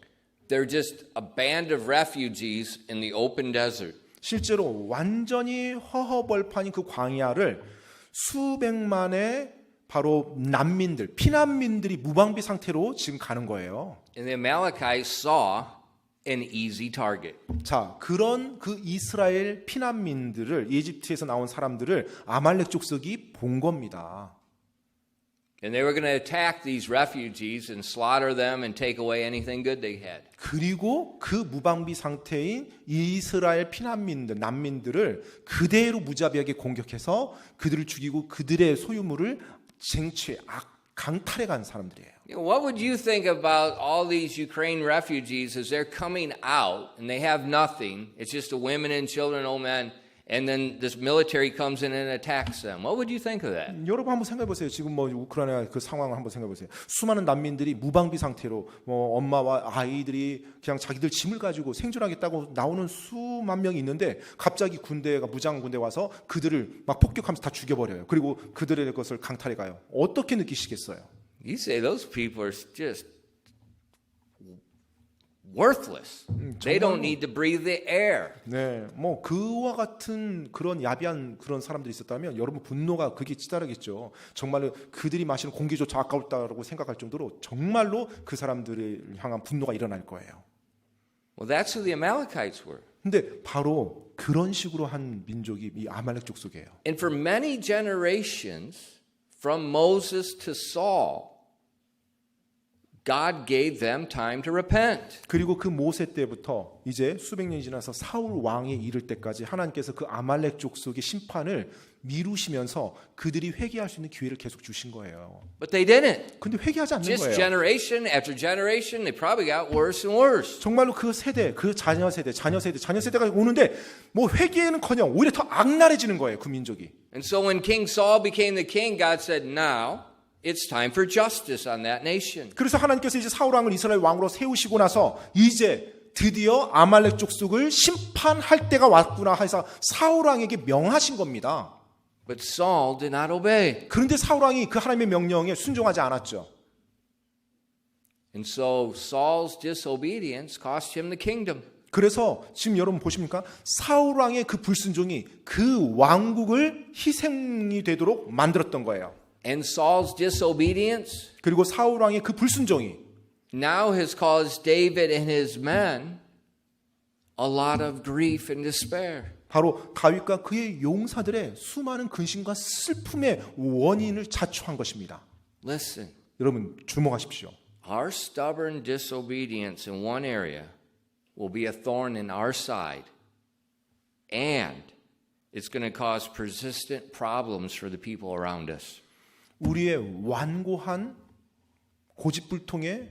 They're just a band of refugees in the open desert. 실제로 완전히 허허벌판인 그 광야를 수백만의 바로 난민들, 피난민들이 무방비 상태로 지금 가는 거예요. And the Amalekites saw an easy target. 자, 그런 그 이스라엘 피난민들을 이집트에서 나온 사람들을 아말렉 족속이 본 겁니다. And they were going to attack these refugees and slaughter them and take away anything good they had. 그리고 그 무방비 상태인 이스라엘 피난민들, 난민들을 그대로 무자비하게 공격해서 그들을 죽이고 그들의 소유물을 쟁취해 강탈해 간 사람들이에요. What would you think about all these Ukraine refugees as they're coming out and they have nothing? It's just the women and children, old men, and then this military comes in and attacks them. What would you think of that? 여러분 한번 생각해 보세요. 지금 뭐 우크라이나 그 상황을 한번 생각해 보세요. 수많은 난민들이 무방비 상태로 뭐 엄마와 아이들이 그냥 자기들 짐을 가지고 생존하겠다고 나오는 수만 명이 있는데 갑자기 군대가 무장 군대 와서 그들을 막 폭격하면서 다 죽여버려요. 그리고 그들의 것을 강탈해 가요. 어떻게 느끼시겠어요? You say those people are just worthless. They don't need to breathe the air. 네, 뭐 그와 같은 그런 야비한 그런 사람들이 있었다면 여러분 분노가 그게 치달았겠죠. 정말로 그들이 마시는 공기조차 아까웠다고 생각할 정도로 정말로 그 사람들을 향한 분노가 일어날 거예요. Well, that's who the Amalekites were. 근데 바로 그런 식으로 한 민족이 이 아말렉 족속이에요. And for many generations, from Moses to Saul, God gave them time to repent. 그리고 그 모세 때부터 이제 수백 년이 지나서 사울 왕에 이를 때까지 하나님께서 그 아말렉 족속의 심판을 미루시면서 그들이 회개할 수 있는 기회를 계속 주신 거예요. But they didn't. 근데 회개하지 않는 Just 거예요. generation after generation, they probably got worse and worse. 정말로 그 세대, 그 자녀 세대가 오는데 뭐 회개는커녕 오히려 더 악랄해지는 거예요. 그 민족이. And so when King Saul became the king, God said, now it's time for justice on that nation. 그래서 하나님께서 이제 사울 왕을 이스라엘 왕으로 세우시고 나서 이제 드디어 아말렉 족속을 심판할 때가 왔구나 해서 사울 왕에게 명하신 겁니다. But Saul did not obey. 그런데 사울 왕이 그 하나님의 명령에 순종하지 않았죠. And so Saul's disobedience cost him the kingdom. 그래서 지금 여러분 보십니까? 사울 왕의 그 불순종이 그 왕국을 희생이 되도록 만들었던 거예요. And Saul's disobedience 그리고 사울 왕의 그 불순종이 now has caused David and his men a lot of grief and despair. 바로 다윗과 그의 용사들의 수많은 근심과 슬픔의 원인을 자초한 것입니다. Listen, 여러분 주목하십시오. our stubborn disobedience in one area will be a thorn in our side, and it's going to cause persistent problems for the people around us. 우리의 완고한 고집불통의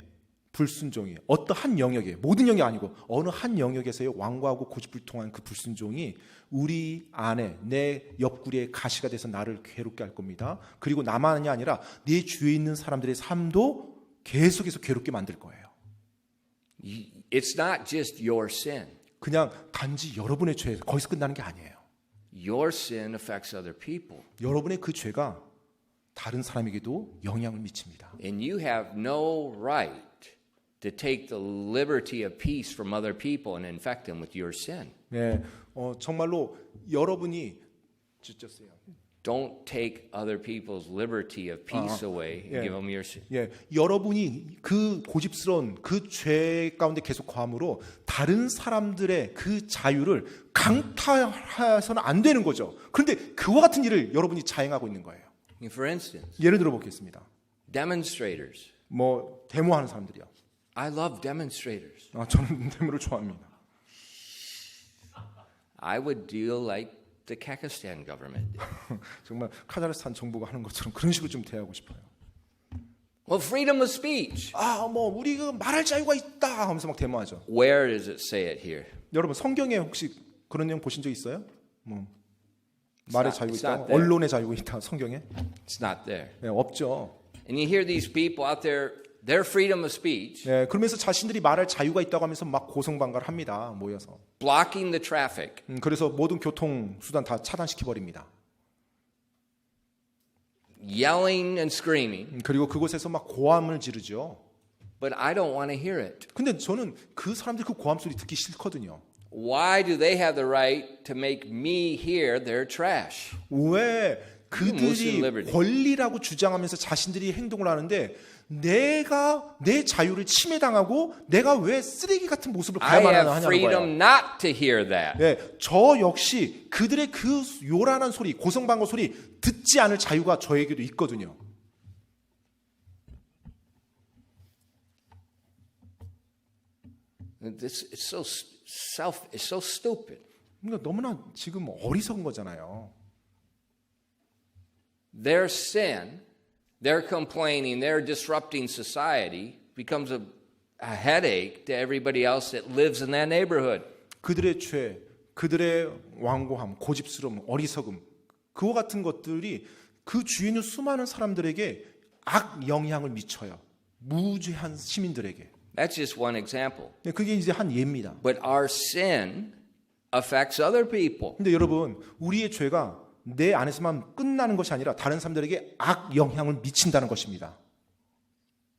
불순종이 어떠한 영역에 모든 영역이 아니고 어느 한 영역에서의 완고하고 고집불통한 그 불순종이 우리 안에 내 옆구리에 가시가 돼서 나를 괴롭게 할 겁니다. 그리고 나만이 아니라 네 주위에 있는 사람들의 삶도 계속해서 괴롭게 만들 거예요. It's not just your sin. 그냥 단지 여러분의 죄 거기서 끝나는 게 아니에요. Your sin affects other people. 여러분의 그 죄가 다른 사람에게도 영향을 미칩니다. And you have no right to take the liberty of peace from other people and infect them with your sin. 네, 정말로 여러분이 주셨어요. Don't take other people's liberty of peace away and Yeah. give them your sin. 예, 여러분이 그 고집스러운 그 죄 가운데 계속 거함으로 다른 사람들의 그 자유를 강탈해서는 안 되는 거죠. 그런데 그와 같은 일을 여러분이 자행하고 있는 거예요. For instance, 예를 들어 보겠습니다. demonstrators. 뭐 데모하는 사람들이요. I love demonstrators. 저는 데모를 좋아합니다. I would deal like the Kakistan government. 정말 카자흐스탄 정부가 하는 것처럼 그런 식으로 좀 대하고 싶어요. Well, freedom of speech. 뭐 우리가 말할 자유가 있다 하면서 막 데모하죠. Where does it say it here? 여러분 성경에 혹시 그런 내용 보신 적 있어요? 뭐 말의 자유가 it's not 있다, there. 언론의 자유가 있다 성경에? It's not there. 네, 없죠. And you hear these people out there, their freedom of speech, 네, 그러면서 자신들이 말할 자유가 있다고 하면서 막 고성방가를 합니다. 모여서. blocking the traffic. 그래서 모든 교통 수단 다 차단시켜 버립니다. Yelling and screaming, 그리고 그곳에서 막 고함을 지르죠. but I don't want to hear it. 근데 저는 그 사람들 그 고함 소리 듣기 싫거든요. Why do they have the right to make me hear their trash? 왜 무슨 그들이 liberty? 권리라고 주장하면서 자신들이 행동을 하는데 내가 내 자유를 침해당하고 내가 왜 쓰레기 같은 모습을 I 봐야만 have 하냐는 freedom 거예요. not to hear that. 네, 저 역시 그들의 그 요란한 소리, 고성방가 소리 듣지 않을 자유가 저에게도 있거든요. It's so stupid. 그러니까 너무나 지금 어리석은 거잖아요. Their sin They're complaining, they're disrupting society, becomes a headache to everybody else that lives in that neighborhood. 그들의 죄, 그들의 완고함, 고집스러움, 어리석음, 그와 같은 것들이 그 주위에 있는 수많은 사람들에게 악 영향을 미쳐요. 무죄한 시민들에게. That's just one example. 그게 이제 한 예입니다. But our sin affects other people. 근데 여러분, 우리의 죄가 내 안에서만 끝나는 것이 아니라 다른 사람들에게 악 영향을 미친다는 것입니다.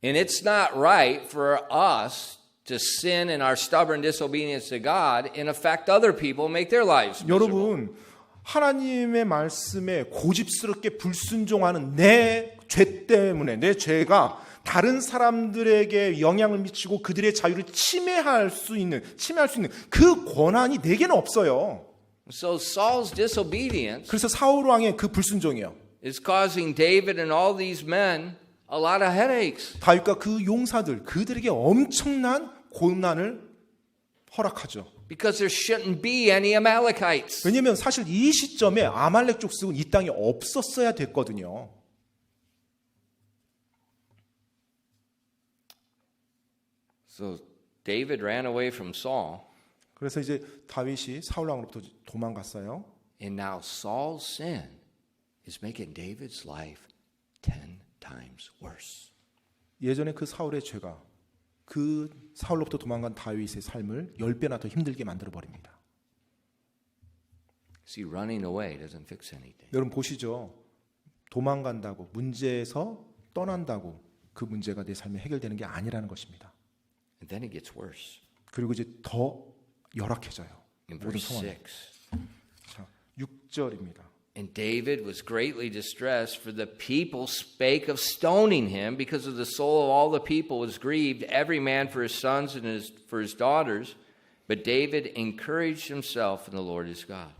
And it's not right for us to sin in our stubborn disobedience to God and affect other people, make their lives miserable. 여러분, 하나님의 말씀에 고집스럽게 불순종하는 내 죄 때문에 내 죄가 다른 사람들에게 영향을 미치고 그들의 자유를 침해할 수 있는 그 권한이 내게는 없어요. So Saul's disobedience 그래서 사울 왕의 그 불순종이요. is causing David and all these men a lot of headaches. 다윗과 그 용사들 그들에게 엄청난 고난을 허락하죠. Because there shouldn't be any Amalekites. 왜냐하면 사실 이 시점에 아말렉 족속은 이 땅에 없었어야 됐거든요. So David ran away from Saul. 그래서 이제 다윗이 사울 왕으로부터 도망갔어요. And now Saul's sin is making David's life 10 times worse. 예전에 그 사울의 죄가 그 사울로부터 도망간 다윗의 삶을 10배나 더 힘들게 만들어 버립니다. See, running away doesn't fix anything. 여러분 보시죠. 도망간다고 문제에서 떠난다고 그 문제가 내 삶에 해결되는 게 아니라는 것입니다. And then it gets worse. 그리고 이제 더 열악해져요. In 모든 verse 상황이. 6. 자, 6절입니다. And David was greatly distressed, for the people spake of stoning him, because of the soul of all the people was grieved, every man for his sons and for his daughters. But David encouraged himself in the Lord his God.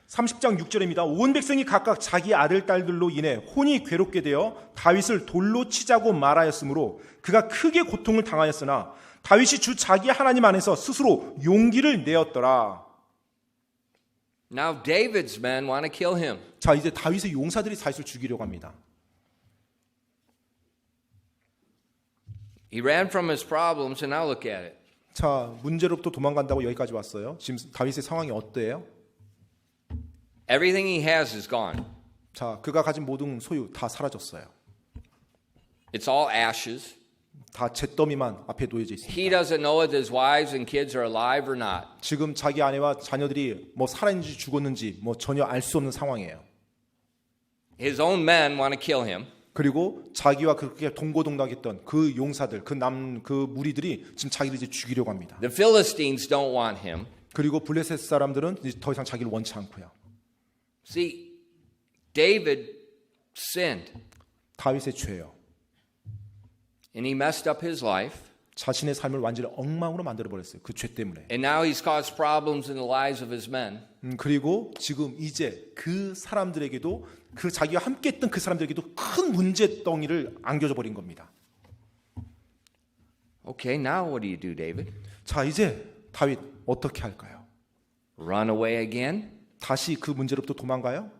30장 6절입니다. 온 백성이 각각 자기 아들 딸들로 인해 혼이 괴롭게 되어 다윗을 돌로 치자고 말하였으므로 그가 크게 고통을 당하였으나 다윗이 주 자기 하나님 안에서 스스로 용기를 내었더라. Now David's men want to kill him. 자, 이제 다윗의 용사들이 다윗을 죽이려고 합니다. He ran from his problems, and now look at it. 자, 문제로부터 도망간다고 여기까지 왔어요. 지금 다윗의 상황이 어때요? Everything he has is gone. 자, 그가 가진 모든 소유 다 사라졌어요. It's all ashes. 다 잿더미만 앞에 놓여져 He 있습니다. doesn't know if his wives and kids are alive or not. 지금 자기 아내와 자녀들이 뭐 살아있는지 죽었는지 뭐 전혀 알 수 없는 상황이에요. His own men want to kill him. 그리고 자기와 그렇게 동고동락했던 그 용사들, 그 무리들이 지금 자기를 이제 죽이려고 합니다. The Philistines don't want him. 그리고 블레셋 사람들은 이제 더 이상 자기를 원치 않고요. See, David sinned, 다윗의 죄예요. and he messed up his life. 자신의 삶을 완전히 엉망으로 만들어 버렸어요. 그 죄 때문에. And now he's caused problems in the lives of his men. 그리고 지금 이제 그 사람들에게도 그 자기가 함께했던 그 사람들에게도 큰 문제덩이를 안겨줘 버린 겁니다. Okay, now what do you do, David? 자, 이제 다윗 어떻게 할까요? Run away again? 다시 그 문제로부터 도망가요?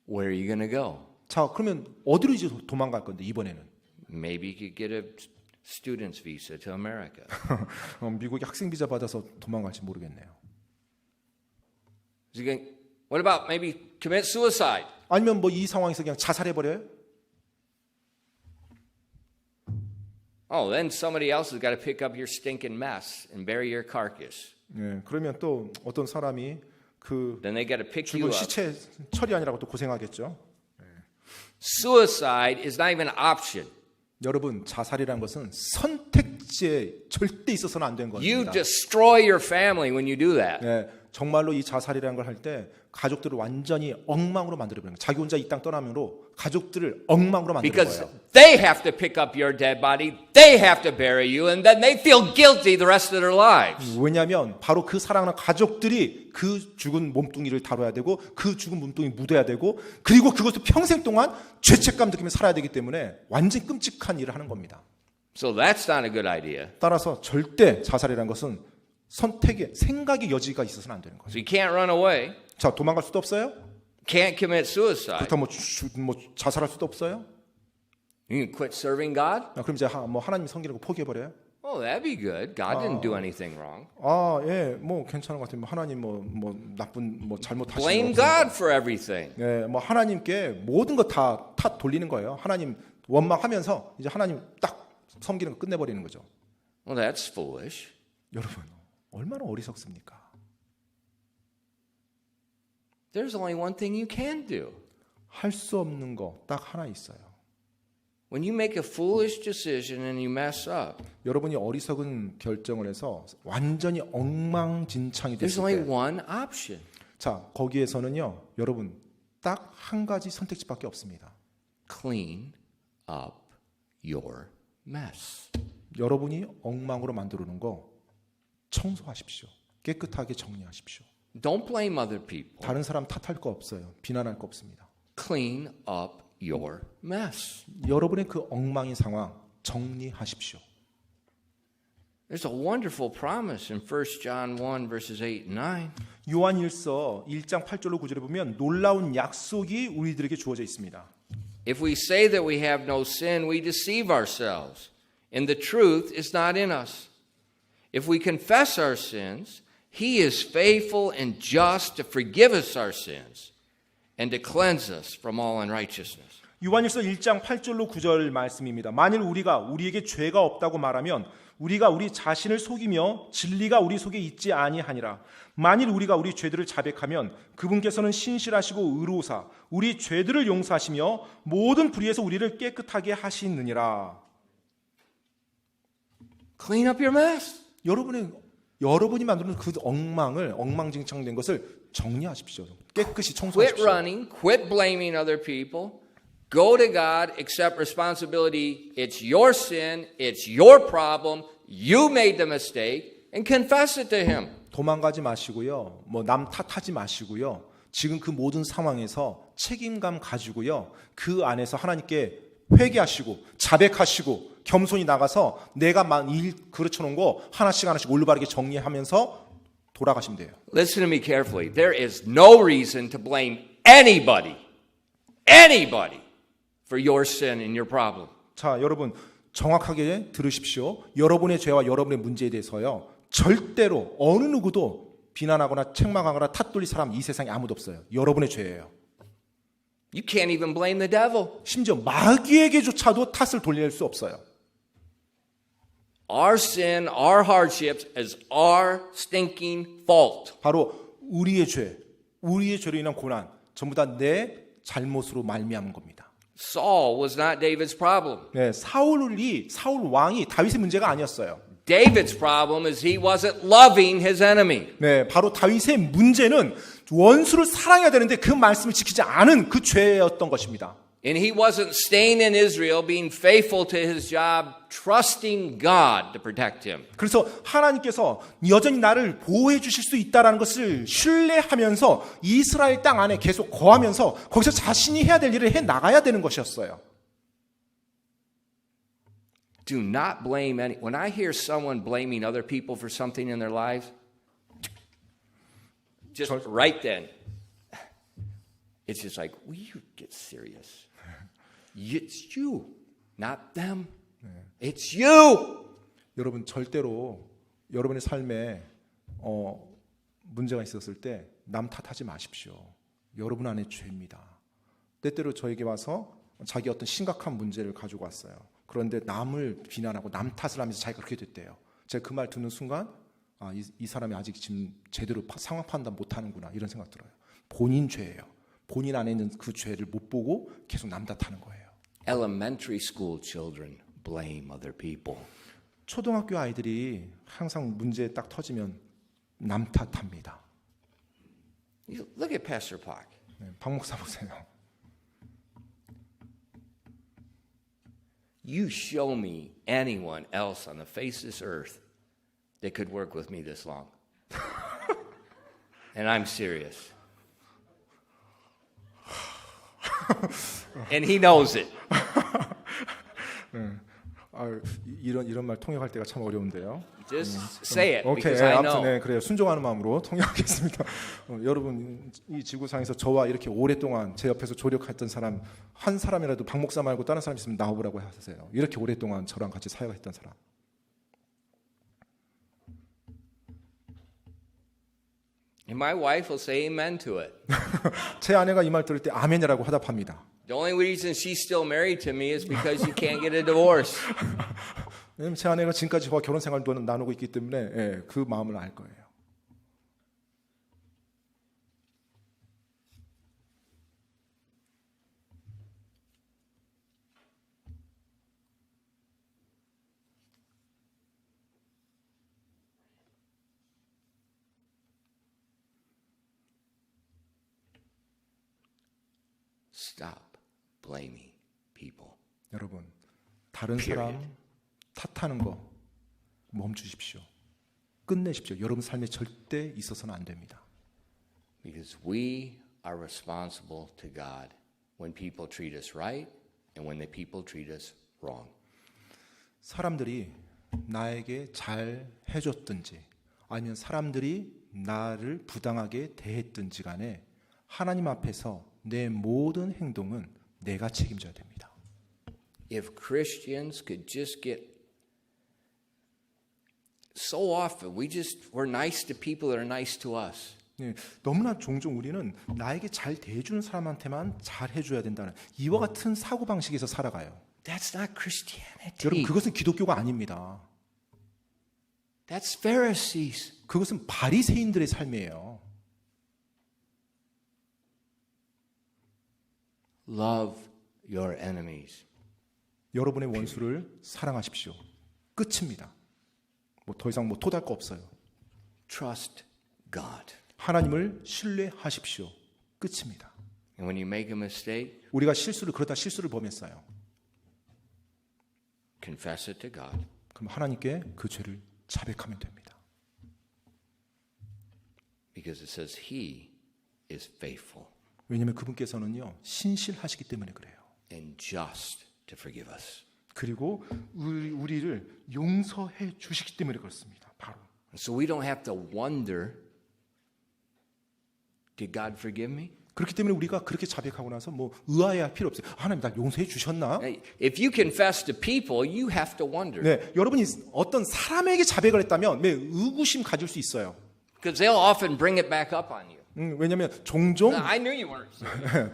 Where are you going to go? 자, 그러면 어디로 이제 도망갈 건데 이번에는? Maybe you could get a student's visa to America. 미국에 학생 비자 받아서 도망갈지 모르겠네요. Is he going, what about maybe commit suicide? 아니면 뭐 이 상황에서 그냥 자살해 버려요? Oh, then somebody else has got to pick up your stinking mess and bury your carcass. 네, 그러면 또 어떤 사람이 그 Then they got to pick you 죽은 up. 시체 처리하느라고 또 고생하겠죠. Suicide is not even an option. 여러분, 자살이라는 것은 선택지에 절대 있어서는 안 된 You 겁니다. destroy your family when you do that. 네, 정말로 이 자살이라는 걸 할 때 가족들을 완전히 엉망으로 만들어버려요. 자기 혼자 이 땅 떠나므로 가족들을 엉망으로 만드는 Because 거예요. they have to pick up your dead body, they have to bury you, and then they feel guilty the rest of their lives. 왜냐하면 바로 그 사랑하는 가족들이 그 죽은 몸뚱이를 다뤄야 되고 그 죽은 몸뚱이 묻어야 되고 그리고 그것도 평생 동안 죄책감 느끼며 살아야 되기 때문에 완전 끔찍한 일을 하는 겁니다. So that's not a good idea. 따라서 절대 자살이라는 것은 선택의 생각의 여지가 있어서는 안 되는 거죠. So you can't run away. 자, 도망갈 수도 없어요. Can't commit suicide. 그렇다면 뭐 자살할 수도 없어요? You can quit serving God? 그럼 이제 뭐 하나님 섬기는 거 포기해 버려요? Oh, that'd be good. God didn't do anything wrong. 예, 뭐 괜찮은 것 같아요. 뭐 하나님 뭐 나쁜 뭐 잘못하신 Blame 거 없으니까. God for everything. 예, 뭐 하나님께 모든 거 다 탓 돌리는 거예요. 하나님 원망하면서 이제 하나님 딱 섬기는 거 끝내버리는 거죠. Well, that's foolish. 여러분 얼마나 어리석습니까? There's only one thing you can do. 할 수 없는 거 딱 하나 있어요. When you make a foolish decision and you mess up, 여러분이 어리석은 결정을 해서 완전히 엉망진창이 there's 됐을 only 때, one option. 자 거기에서는요, 여러분 딱 한 가지 선택지밖에 없습니다. Clean up your mess. 여러분이 엉망으로 만들어 놓은 거 청소하십시오. 깨끗하게 정리하십시오. Don't blame other people. 다른 사람 탓할 거 없어요. 비난할 거 없습니다. Clean up your mess. 여러분의 그 엉망인 상황 정리하십시오. There's a wonderful promise in 1 John 1 verses 8 and 9. 요한일서 1장 8절로 9절에 보면 놀라운 약속이 우리들에게 주어져 있습니다. If we say that we have no sin, we deceive ourselves, and the truth is not in us. If we confess our sins, He is faithful and just to forgive us our sins and to cleanse us from all unrighteousness. 요한일서 1장 8절로 9절 말씀입니다. 만일 우리가 우리에게 죄가 없다고 말하면 우리가 우리 자신을 속이며 진리가 우리 속에 있지 아니하니라. 만일 우리가 우리 죄들을 자백하면 그분께서는 신실하시고 의로우사 우리 죄들을 용서하시며 모든 불의에서 우리를 깨끗하게 하시느니라. Clean up your mess. 여러분이 만드는 그 엉망진창된 것을 정리하십시오. 깨끗이 Quit 청소하십시오. running, quit blaming other people. Go to God, accept responsibility. It's your sin, it's your problem. You made the mistake and confess it to Him. 도망가지 마시고요. 뭐 남 탓하지 마시고요. 지금 그 모든 상황에서 책임감 가지고요. 그 안에서 하나님께 회개하시고 자백하시고 겸손히 나가서 내가 일 그르쳐 놓은 거 하나씩 올바르게 정리하면서 돌아가시면 돼요. Listen to me carefully. There is no reason to blame anybody for your sin and your problem. 자, 여러분 정확하게 들으십시오. 여러분의 죄와 여러분의 문제에 대해서요. 절대로 어느 누구도 비난하거나 책망하거나 탓돌릴 사람 이 세상에 아무도 없어요. 여러분의 죄예요. You can't even blame the devil. 심지어 마귀에게조차도 탓을 돌릴 수 없어요. Our sin, our hardships is our stinking fault. 바로 우리의 죄로 인한 고난 전부 다 내 잘못으로 말미암은 겁니다. Saul was not David's problem. 네, 사울 왕이 다윗의 문제가 아니었어요. David's problem is he wasn't loving his enemy. 네, 바로 다윗의 문제는 원수를 사랑해야 되는데 그 말씀을 지키지 않은 그 죄였던 것입니다. And he wasn't staying in Israel, being faithful to his job, trusting God to protect him. 그래서 하나님께서 여전히 나를 보호해 주실 수 있다는 것을 신뢰하면서 이스라엘 땅 안에 계속 거하면서 거기서 자신이 해야 될 일을 해 나가야 되는 것이었어요. Do not blame any. When I hear someone blaming other people for something in their lives, just right then, it's just like, will you get serious? It's you, not them. It's you. 여러분 절대로 여러분의 삶에 문제가 있었을 때 남 탓하지 마십시오. 여러분 안에 죄입니다. 때때로 저에게 와서 자기 어떤 심각한 문제를 가지고 왔어요. 그런데 남을 비난하고 남 탓을 하면서 자기가 그렇게 됐대요. 제가 그 말 듣는 순간 이 사람이 아직 지금 제대로 상황 판단 못하는구나 이런 생각 들어요. 본인 죄예요. 본인 안에 있는 그 죄를 못 보고 계속 남 탓하는 거예요. Elementary school children blame other people. 초등학교 아이들이 항상 문제 딱 터지면 남 탓합니다. Look at Pastor Park. 네, 박 목사 보세요. You show me anyone else on the face of this earth that could work with me this long. And I'm serious. And he knows it. 이런 말 통역할 때가 참 어려운데요. Just say it 오케이, because I 아무튼 know. 네, 그래요. 순종하는 마음으로 통역하겠습니다. 여러분 이 지구상에서 저와 이렇게 오랫동안 제 옆에서 조력했던 사람 한 사람이라도 박 목사 말고 다른 사람 있으면 나오라고 하세요. 이렇게 오랫동안 저랑 같이 사역했던 사람. And my wife will say amen to it. 제 아내가 이 말 들을 때 아멘이라고 화답합니다. The only reason she's still married to me is because you can't get a divorce. 왜냐면 제 아내가 지금까지 저와 결혼 생활도 나누고 있기 때문에 예, 그 마음을 알 거예요. Stop blaming people. 여러분 다른 사람 탓하는 거 멈추십시오. 끝내십시오. 여러분 삶에 절대 있어서는 안 됩니다. Because we are responsible to God when people treat us right and when the people treat us wrong. 사람들이 나에게 잘 해줬든지 아니면 사람들이 나를 부당하게 대했든지 간에 하나님 앞에서 내 모든 행동은 내가 책임져야 됩니다. If Christians could just get so often we're nice to people that are nice to us. 네, 너무나 종종 우리는 나에게 잘 대해주는 사람한테만 잘 해줘야 된다는 이와 같은 사고방식에서 살아가요. That's not Christianity. 여러분 그것은 기독교가 아닙니다. That's Pharisees. 그것은 바리새인들의 삶이에요. Love your enemies. 여러분의 원수를 사랑하십시오. 끝입니다. 더 이상 토달 거 없어요. Trust God. 하나님을 신뢰하십시오. 끝입니다. And when you make a mistake, 우리가 그러다 실수를 범했어요. confess it to God. 그럼 하나님께 그 죄를 자백하면 됩니다. Because it says He is faithful 왜냐하면 그분께서는요 신실하시기 때문에 그래요. and just to forgive us. 그리고 우리를 용서해 주시기 때문에 그렇습니다. 바로. So we don't have to wonder, did God forgive me? 그렇기 때문에 우리가 그렇게 자백하고 나서 의아해할 필요 없어요. 하나님 날 용서해 주셨나? If you confess to people, you have to wonder. 네, 여러분이 어떤 사람에게 자백을 했다면 의구심 가질 수 있어요. Because they'll often bring it back up on you. 왜냐하면 종종 I knew you weren't serious.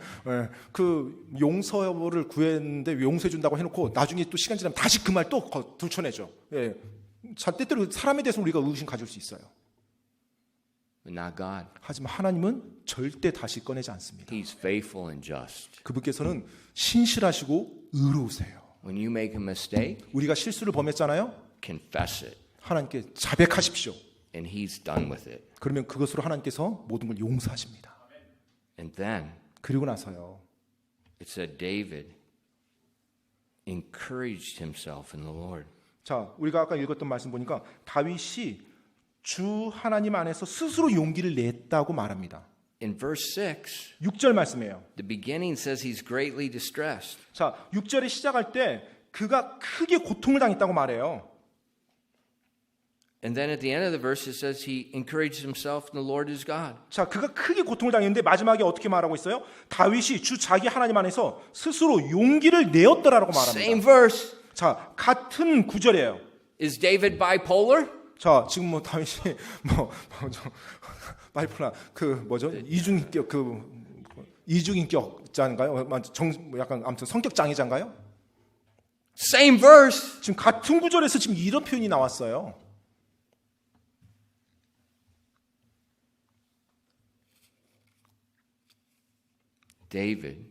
그 용서를 구했는데 용서해 준다고 해놓고 나중에 또 시간 지나면 다시 그 말 또 들춰내죠. 예, 때때로 사람에 대해서 우리가 의구심 가질 수 있어요. But not God. 하지만 하나님은 절대 다시 꺼내지 않습니다. He's faithful and just. 그분께서는 신실하시고 의로우세요. When you make a mistake, 우리가 실수를 범했잖아요. confess it. 하나님께 자백하십시오. And He's done with it. 그러면 그것으로 하나님께서 모든 걸 용서하십니다. And then 그리고 나서요. it said David encouraged himself in the Lord. 자, 우리가 아까 읽었던 말씀 보니까 다윗이 주 하나님 안에서 스스로 용기를 냈다고 말합니다. In verse 6, 6절 말씀이에요. the beginning says he's greatly distressed. 자, 6절에 시작할 때 그가 크게 고통을 당했다고 말해요. And then at the end of the verse it says he encouraged himself in the Lord his God. 자, 그가 크게 고통을 당했는데 마지막에 어떻게 말하고 있어요? 다윗이 주 자기 하나님 안에서 스스로 용기를 내었더라라고 Same 말합니다. verse. 자, 같은 구절이에요. Is David bipolar? 자, 지금 다윗이 바이폴라 이중인격자인가요? 약간 아무튼 성격 장애자인가요? Same verse. 지금 같은 구절에서 지금 이런 표현이 나왔어요. David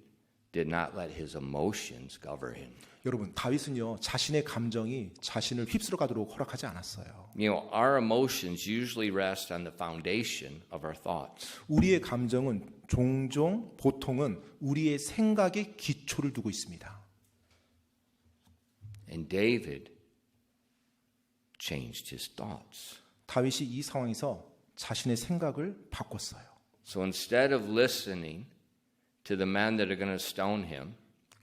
did not let his emotions govern him. 여러분, 다윗은요 자신의 감정이 자신을 휩쓸어 가도록 허락하지 않았어요. You know, our emotions usually rest on the foundation of our thoughts. 우리의 감정은 보통은 우리의 생각에 기초를 두고 있습니다. And David changed his thoughts. 다윗이 이 상황에서 자신의 생각을 바꿨어요. So instead of listening to the men that are going to stone him,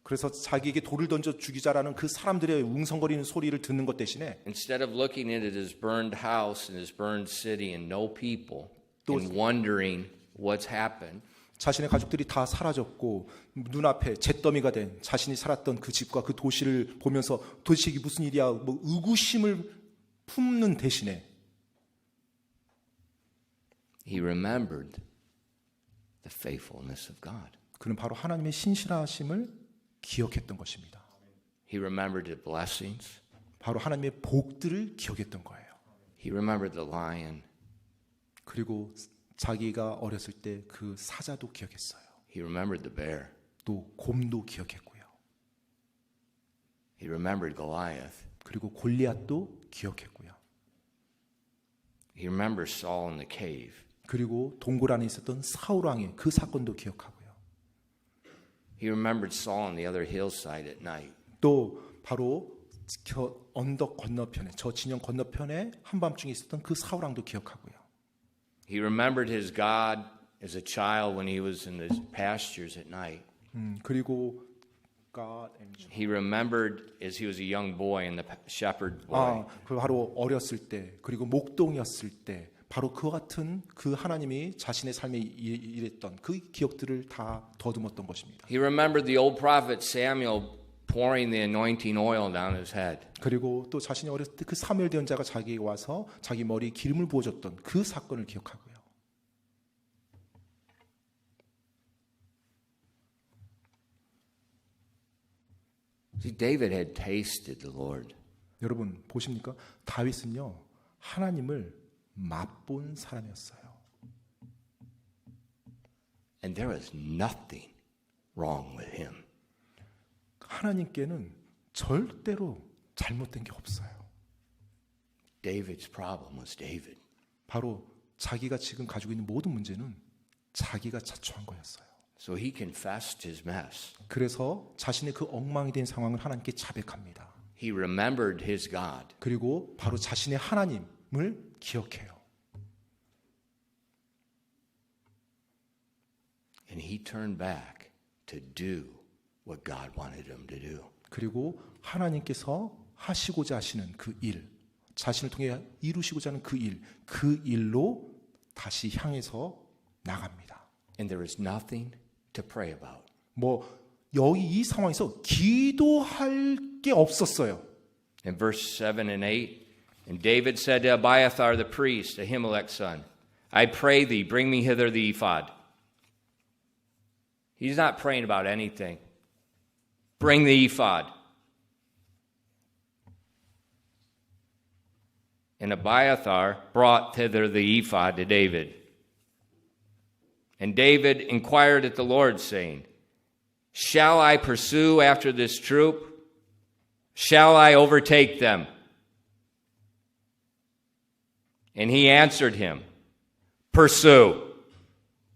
그래서 자기에게 돌을 던져 죽이자라는 그 사람들의 웅성거리는 소리를 듣는 것 대신에 instead of looking at it as burned house and as burned city and no people 또- and wondering what's happened, 자신의 가족들이 다 사라졌고 눈앞에 잿더미가 된 자신이 살았던 그 집과 그 도시를 보면서 도대체 이게 무슨 일이야 뭐 의구심을 품는 대신에 he remembered the faithfulness of God. 그는 바로 하나님의 신실하심을 기억했던 것입니다. He remembered the blessings. 바로 하나님의 복들을 기억했던 거예요. He remembered the lion. 그리고 자기가 어렸을 때 그 사자도 기억했어요. He remembered the bear. 또 곰도 기억했고요. He remembered Goliath. 그리고 골리앗도 기억했고요. He remembers Saul in the cave. 그리고 동굴 안에 있었던 사울 왕의 그 사건도 기억하고요. He remembered Saul on the other hillside at night. 또 바로 언덕 건너편에 저 진영 건너편에 한밤중에 있었던 그 사울 왕도 기억하고요. He remembered his God as a child when he was in the pastures at night. 그리고 God and He remembered as he was a young boy in the shepherd boy. 그 바로 어렸을 때 그리고 목동이었을 때 바로 그와 같은 그 하나님이 자신의 삶에 일했던 그 기억들을 다 더듬었던 것입니다. He remembered the old prophet Samuel pouring the anointing oil down his head. 그리고 또 자신이 어렸을 때 그 사무엘 대언자가 자기에게 와서 자기 머리에 기름을 부어줬던 그 사건을 기억하고요. See, David had tasted the Lord. 여러분 보십니까? 다윗은요 하나님을 맛본 사람이었어요. And there was nothing wrong with him. 하나님께는 절대로 잘못된 게 없어요. David's problem was David. 바로 자기가 지금 가지고 있는 모든 문제는 자기가 자초한 거였어요. So he confessed his mess. 그래서 자신의 그 엉망이 된 상황을 하나님께 자백합니다. He remembered his God. 그리고 바로 자신의 하나님을 기억해요. And he turned back to do what God wanted him to do. 그리고 하나님께서 하시고자 하시는 그 일, 자신을 통해 이루시고자 하는 그 일, 그 일로 다시 향해서 나갑니다. And there is nothing to pray about. 뭐 여기 이 상황에서 기도할 게 없었어요. In verse 7 and 8, and David said to Abiathar the priest, Ahimelech's son, I pray thee, bring me hither the ephod. He's not praying about anything. Bring the ephod. And Abiathar brought thither the ephod to David. And David inquired at the Lord, saying, Shall I pursue after this troop? Shall I overtake them? And he answered him, Pursue,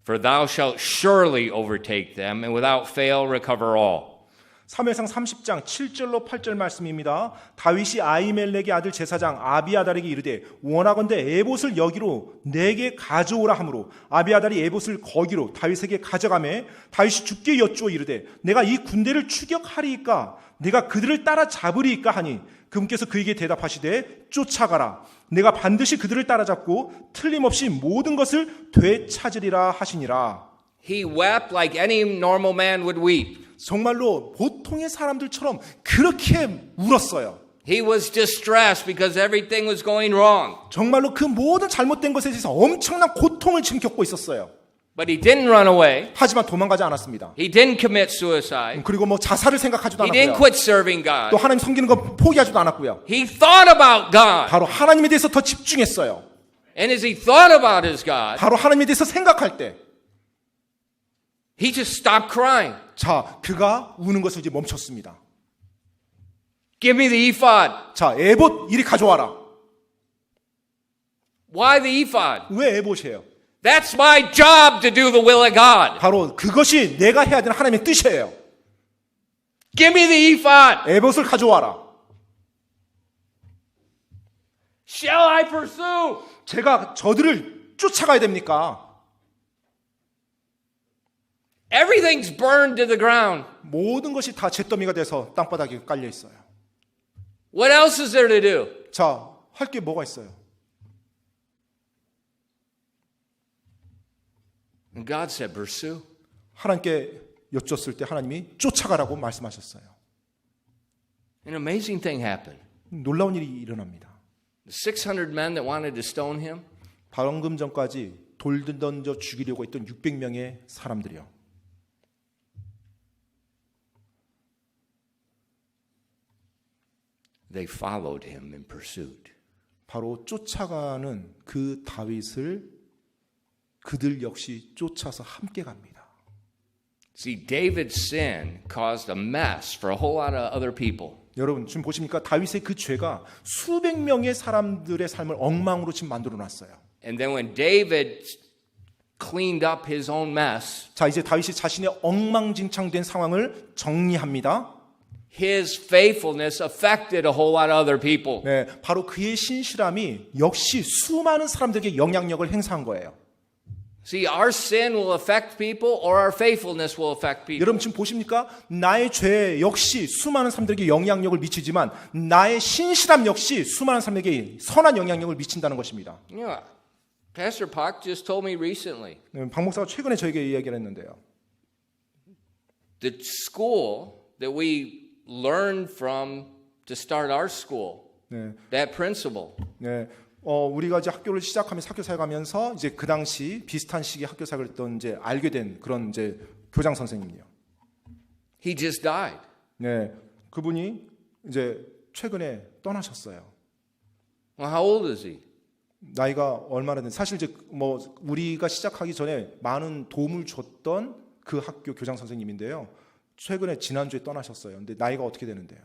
for thou shalt surely overtake them, and without fail recover all. 사무엘상 30장 7절로 8절 말씀입니다. 다윗이 아히멜렉의 아들 제사장 아비아달에게 이르되 원하건대 에봇을 여기로 내게 가져오라 하므로 아비아달이 에봇을 거기로 다윗에게 가져가매 다윗이 주께 여쭈어 이르되 내가 이 군대를 추격하리이까 내가 그들을 따라잡으리이까 하니 그분께서 그에게 대답하시되 쫓아가라 내가 반드시 그들을 따라잡고 틀림없이 모든 것을 되찾으리라 하시니라. He wept like any normal man would weep. 정말로 보통의 사람들처럼 그렇게 울었어요. He was distressed because everything was going wrong. 정말로 그 모든 잘못된 것에 대해서 엄청난 고통을 지금 겪고 있었어요. But he didn't run away. 하지만 도망가지 않았습니다. He didn't commit suicide. 그리고 뭐 자살을 생각하지도 He didn't 않았고요. quit serving 또 God. 하나님 섬기는 거 포기하지도 않았고요. He thought about God. 바로 하나님에 대해서 더 집중했어요. And as he thought about his God, 바로 하나님에 대해서 생각할 때 he just stopped crying. 자, 그가 우는 것을 이제 멈췄습니다. Give me the ephod. 자, 에봇 이리 가져와라. Why the ephod? 왜 에봇이에요? That's my job to do the will of God. 바로 그것이 내가 해야 되는 하나님의 뜻이에요. Give me the ephod. 에봇을 가져와라. Shall I pursue? 제가 저들을 쫓아가야 됩니까? Everything's burned to the ground. 모든 것이 다 잿더미가 돼서 땅바닥에 깔려 있어요. What else is there to do? 자, 할 게 뭐가 있어요? And God said, pursue. 하나님께 여쭙을 때 하나님이 쫓아가라고 말씀하셨어요. An amazing thing happened. 놀라운 일이 일어납니다. The 600 men that wanted to stone him, 방금 전까지 돌 던져 죽이려고 했던 600명의 사람들이요. they followed him in pursuit. 바로 쫓아가는 그 다윗을 그들 역시 쫓아서 함께 갑니다. See, David's sin caused a mess for a whole lot of other people. 여러분 지금 보십니까? 다윗의 그 죄가 수백 명의 사람들의 삶을 엉망으로 지금 만들어 놨어요. And then when David cleaned up his own mess, 자, 이제 다윗이 자신의 엉망진창된 상황을 정리합니다. his faithfulness affected a whole lot of other people. 네, 바로 그의 신실함이 역시 수많은 사람들에게 영향력을 행사한 거예요. See, our sin will affect people or our faithfulness will affect people. 여러분 지금 보십니까? 나의 죄 역시 수많은 사람들에게 영향력을 미치지만 나의 신실함 역시 수많은 사람에게 선한 영향력을 미친다는 것입니다. Yeah. Pastor Park just told me recently. 네, 박 목사가 최근에 저에게 이야기를 했는데요. The school that we learned from to start our school, 네, that principal, 네, 우리가 이제 학교를 시작하면서 학교 사역하면서 이제 그 당시 비슷한 시기에 학교 사역을 했던 이제 알게 된 그런 이제 교장 선생님이요. he just died. 네, 그분이 이제 최근에 떠나셨어요. Well, how old is he? 나이가 얼마나 된? 사실 이제 뭐 우리가 시작하기 전에 많은 도움을 줬던 그 학교 교장 선생님인데요. 최근에 지난주에 떠나셨어요. 근데 나이가 어떻게 되는데요?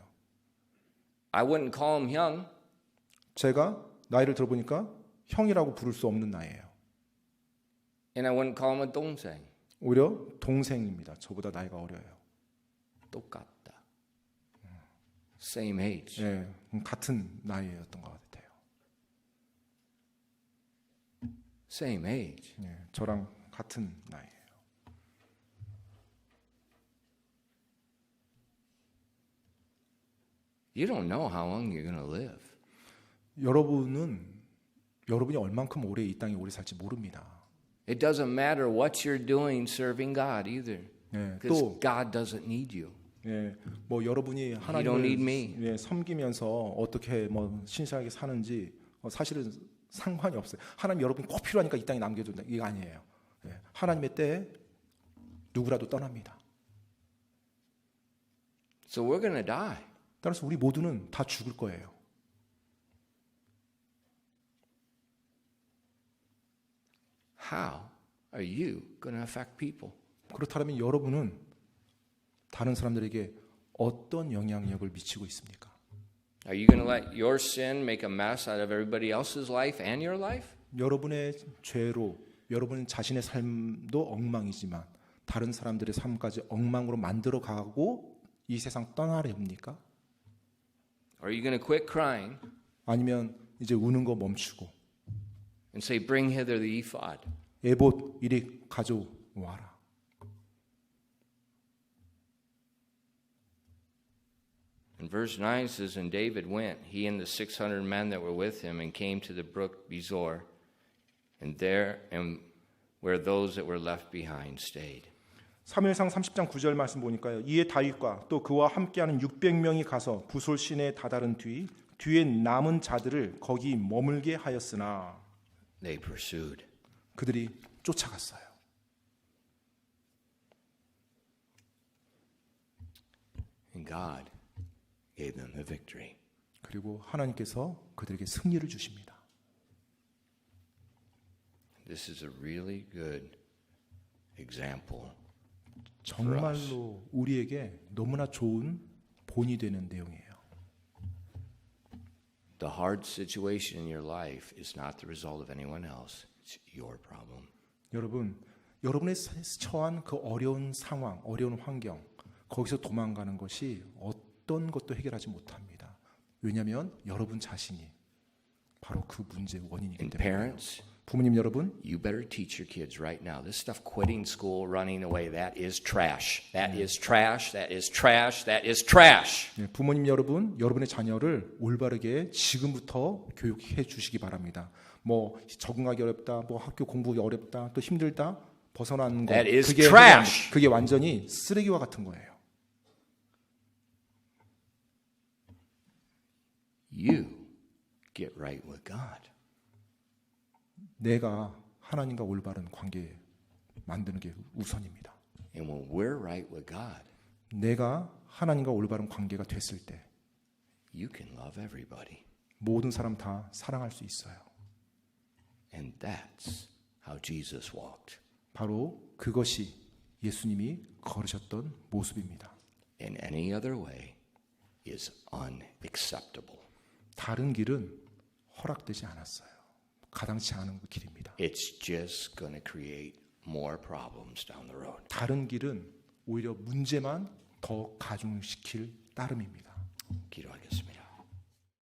I wouldn't call him young. 제가 나이를 들어보니까 형이라고 부를 수 없는 나이예요. And I wouldn't call him a 동생. 오히려 동생입니다. 저보다 나이가 어려요. 똑같다. Same age. 예, 같은 나이였던 것 같아요. Same age. 예, 저랑 같은 나이예요. You don't know how long you're going to live. 여러분이 얼만큼 오래 이 땅에 오래 살지 모릅니다. It doesn't matter what you're doing serving God either. 예, Because 또 God doesn't need you. 예, 뭐 여러분이 don't need me. 하나님을 섬기면서 어떻게 뭐 신실하게 사는지 사실은 상관이 없어요. 하나님 여러분 꼭 필요하니까 이 땅에 남겨둔다 이거 아니에요. 예, 하나님의 때에 누구라도 떠납니다. So we're going to die. 따라서 우리 모두는 다 죽을 거예요. How are you going to affect people? 그렇다면 여러분은 다른 사람들에게 어떤 영향력을 미치고 있습니까? Are you going to let your sin make a mess out of everybody else's life and your life? 여러분의 죄로 여러분 자신의 삶도 엉망이지만 다른 사람들의 삶까지 엉망으로 만들어 가고 이 세상 떠나려 합니까? Or are you going to quit crying 아니면 이제 우는 거 멈추고 and say, bring hither the ephod? 에봇 이리 가져와라. And verse 9 says, and David went, he and the 600 men that were with him, and came to the brook Bezor, and there and where those that were left behind stayed. 사무엘상 30장 9절 말씀 보니까요. 이에 다윗과 또 그와 함께하는 600명이 가서 부솔 시내에 다다른 뒤에 남은 자들을 거기 머물게 하였으나 They pursued. 그들이 쫓아갔어요. And God gave them the victory. 그리고 하나님께서 그들에게 승리를 주십니다. This is a really good example. 정말로 우리에게 너무나 좋은 본이 되는 내용이에요. The hard situation in your life is not the result of anyone else. It's your problem. 여러분의 처한 그 어려운 상황, 어려운 환경, 거기서 도망가는 것이 어떤 것도 해결하지 못합니다. 왜냐하면 여러분 자신이 바로 그 문제의 원인이기 And 때문에. parents, 부모님 여러분, You better teach your kids right now. This stuff, quitting school, running away, that is trash. That is trash. That is trash. That is trash. 예, 부모님 여러분, 여러분의 자녀를 올바르게 지금부터 교육해 주시기 바랍니다. 뭐 적응하기 어렵다, 뭐 학교 공부하기 어렵다, 또 힘들다, 벗어나는 거 That is 그게 trash. 그게 완전히 쓰레기와 같은 거예요. You get right with God. 내가 하나님과 올바른 관계 만드는 게 우선입니다. And when we're right with God, 내가 하나님과 올바른 관계가 됐을 때 you can love everybody. 모든 사람 다 사랑할 수 있어요. And that's how Jesus walked. 바로 그것이 예수님이 걸으셨던 모습입니다. And any other way is unacceptable. 다른 길은 허락되지 않았어요. 가당치 않은 그 길입니다. It's just going to create more problems down the road. 다른 길은 오히려 문제만 더 가중시킬 따름입니다. 기도하겠습니다.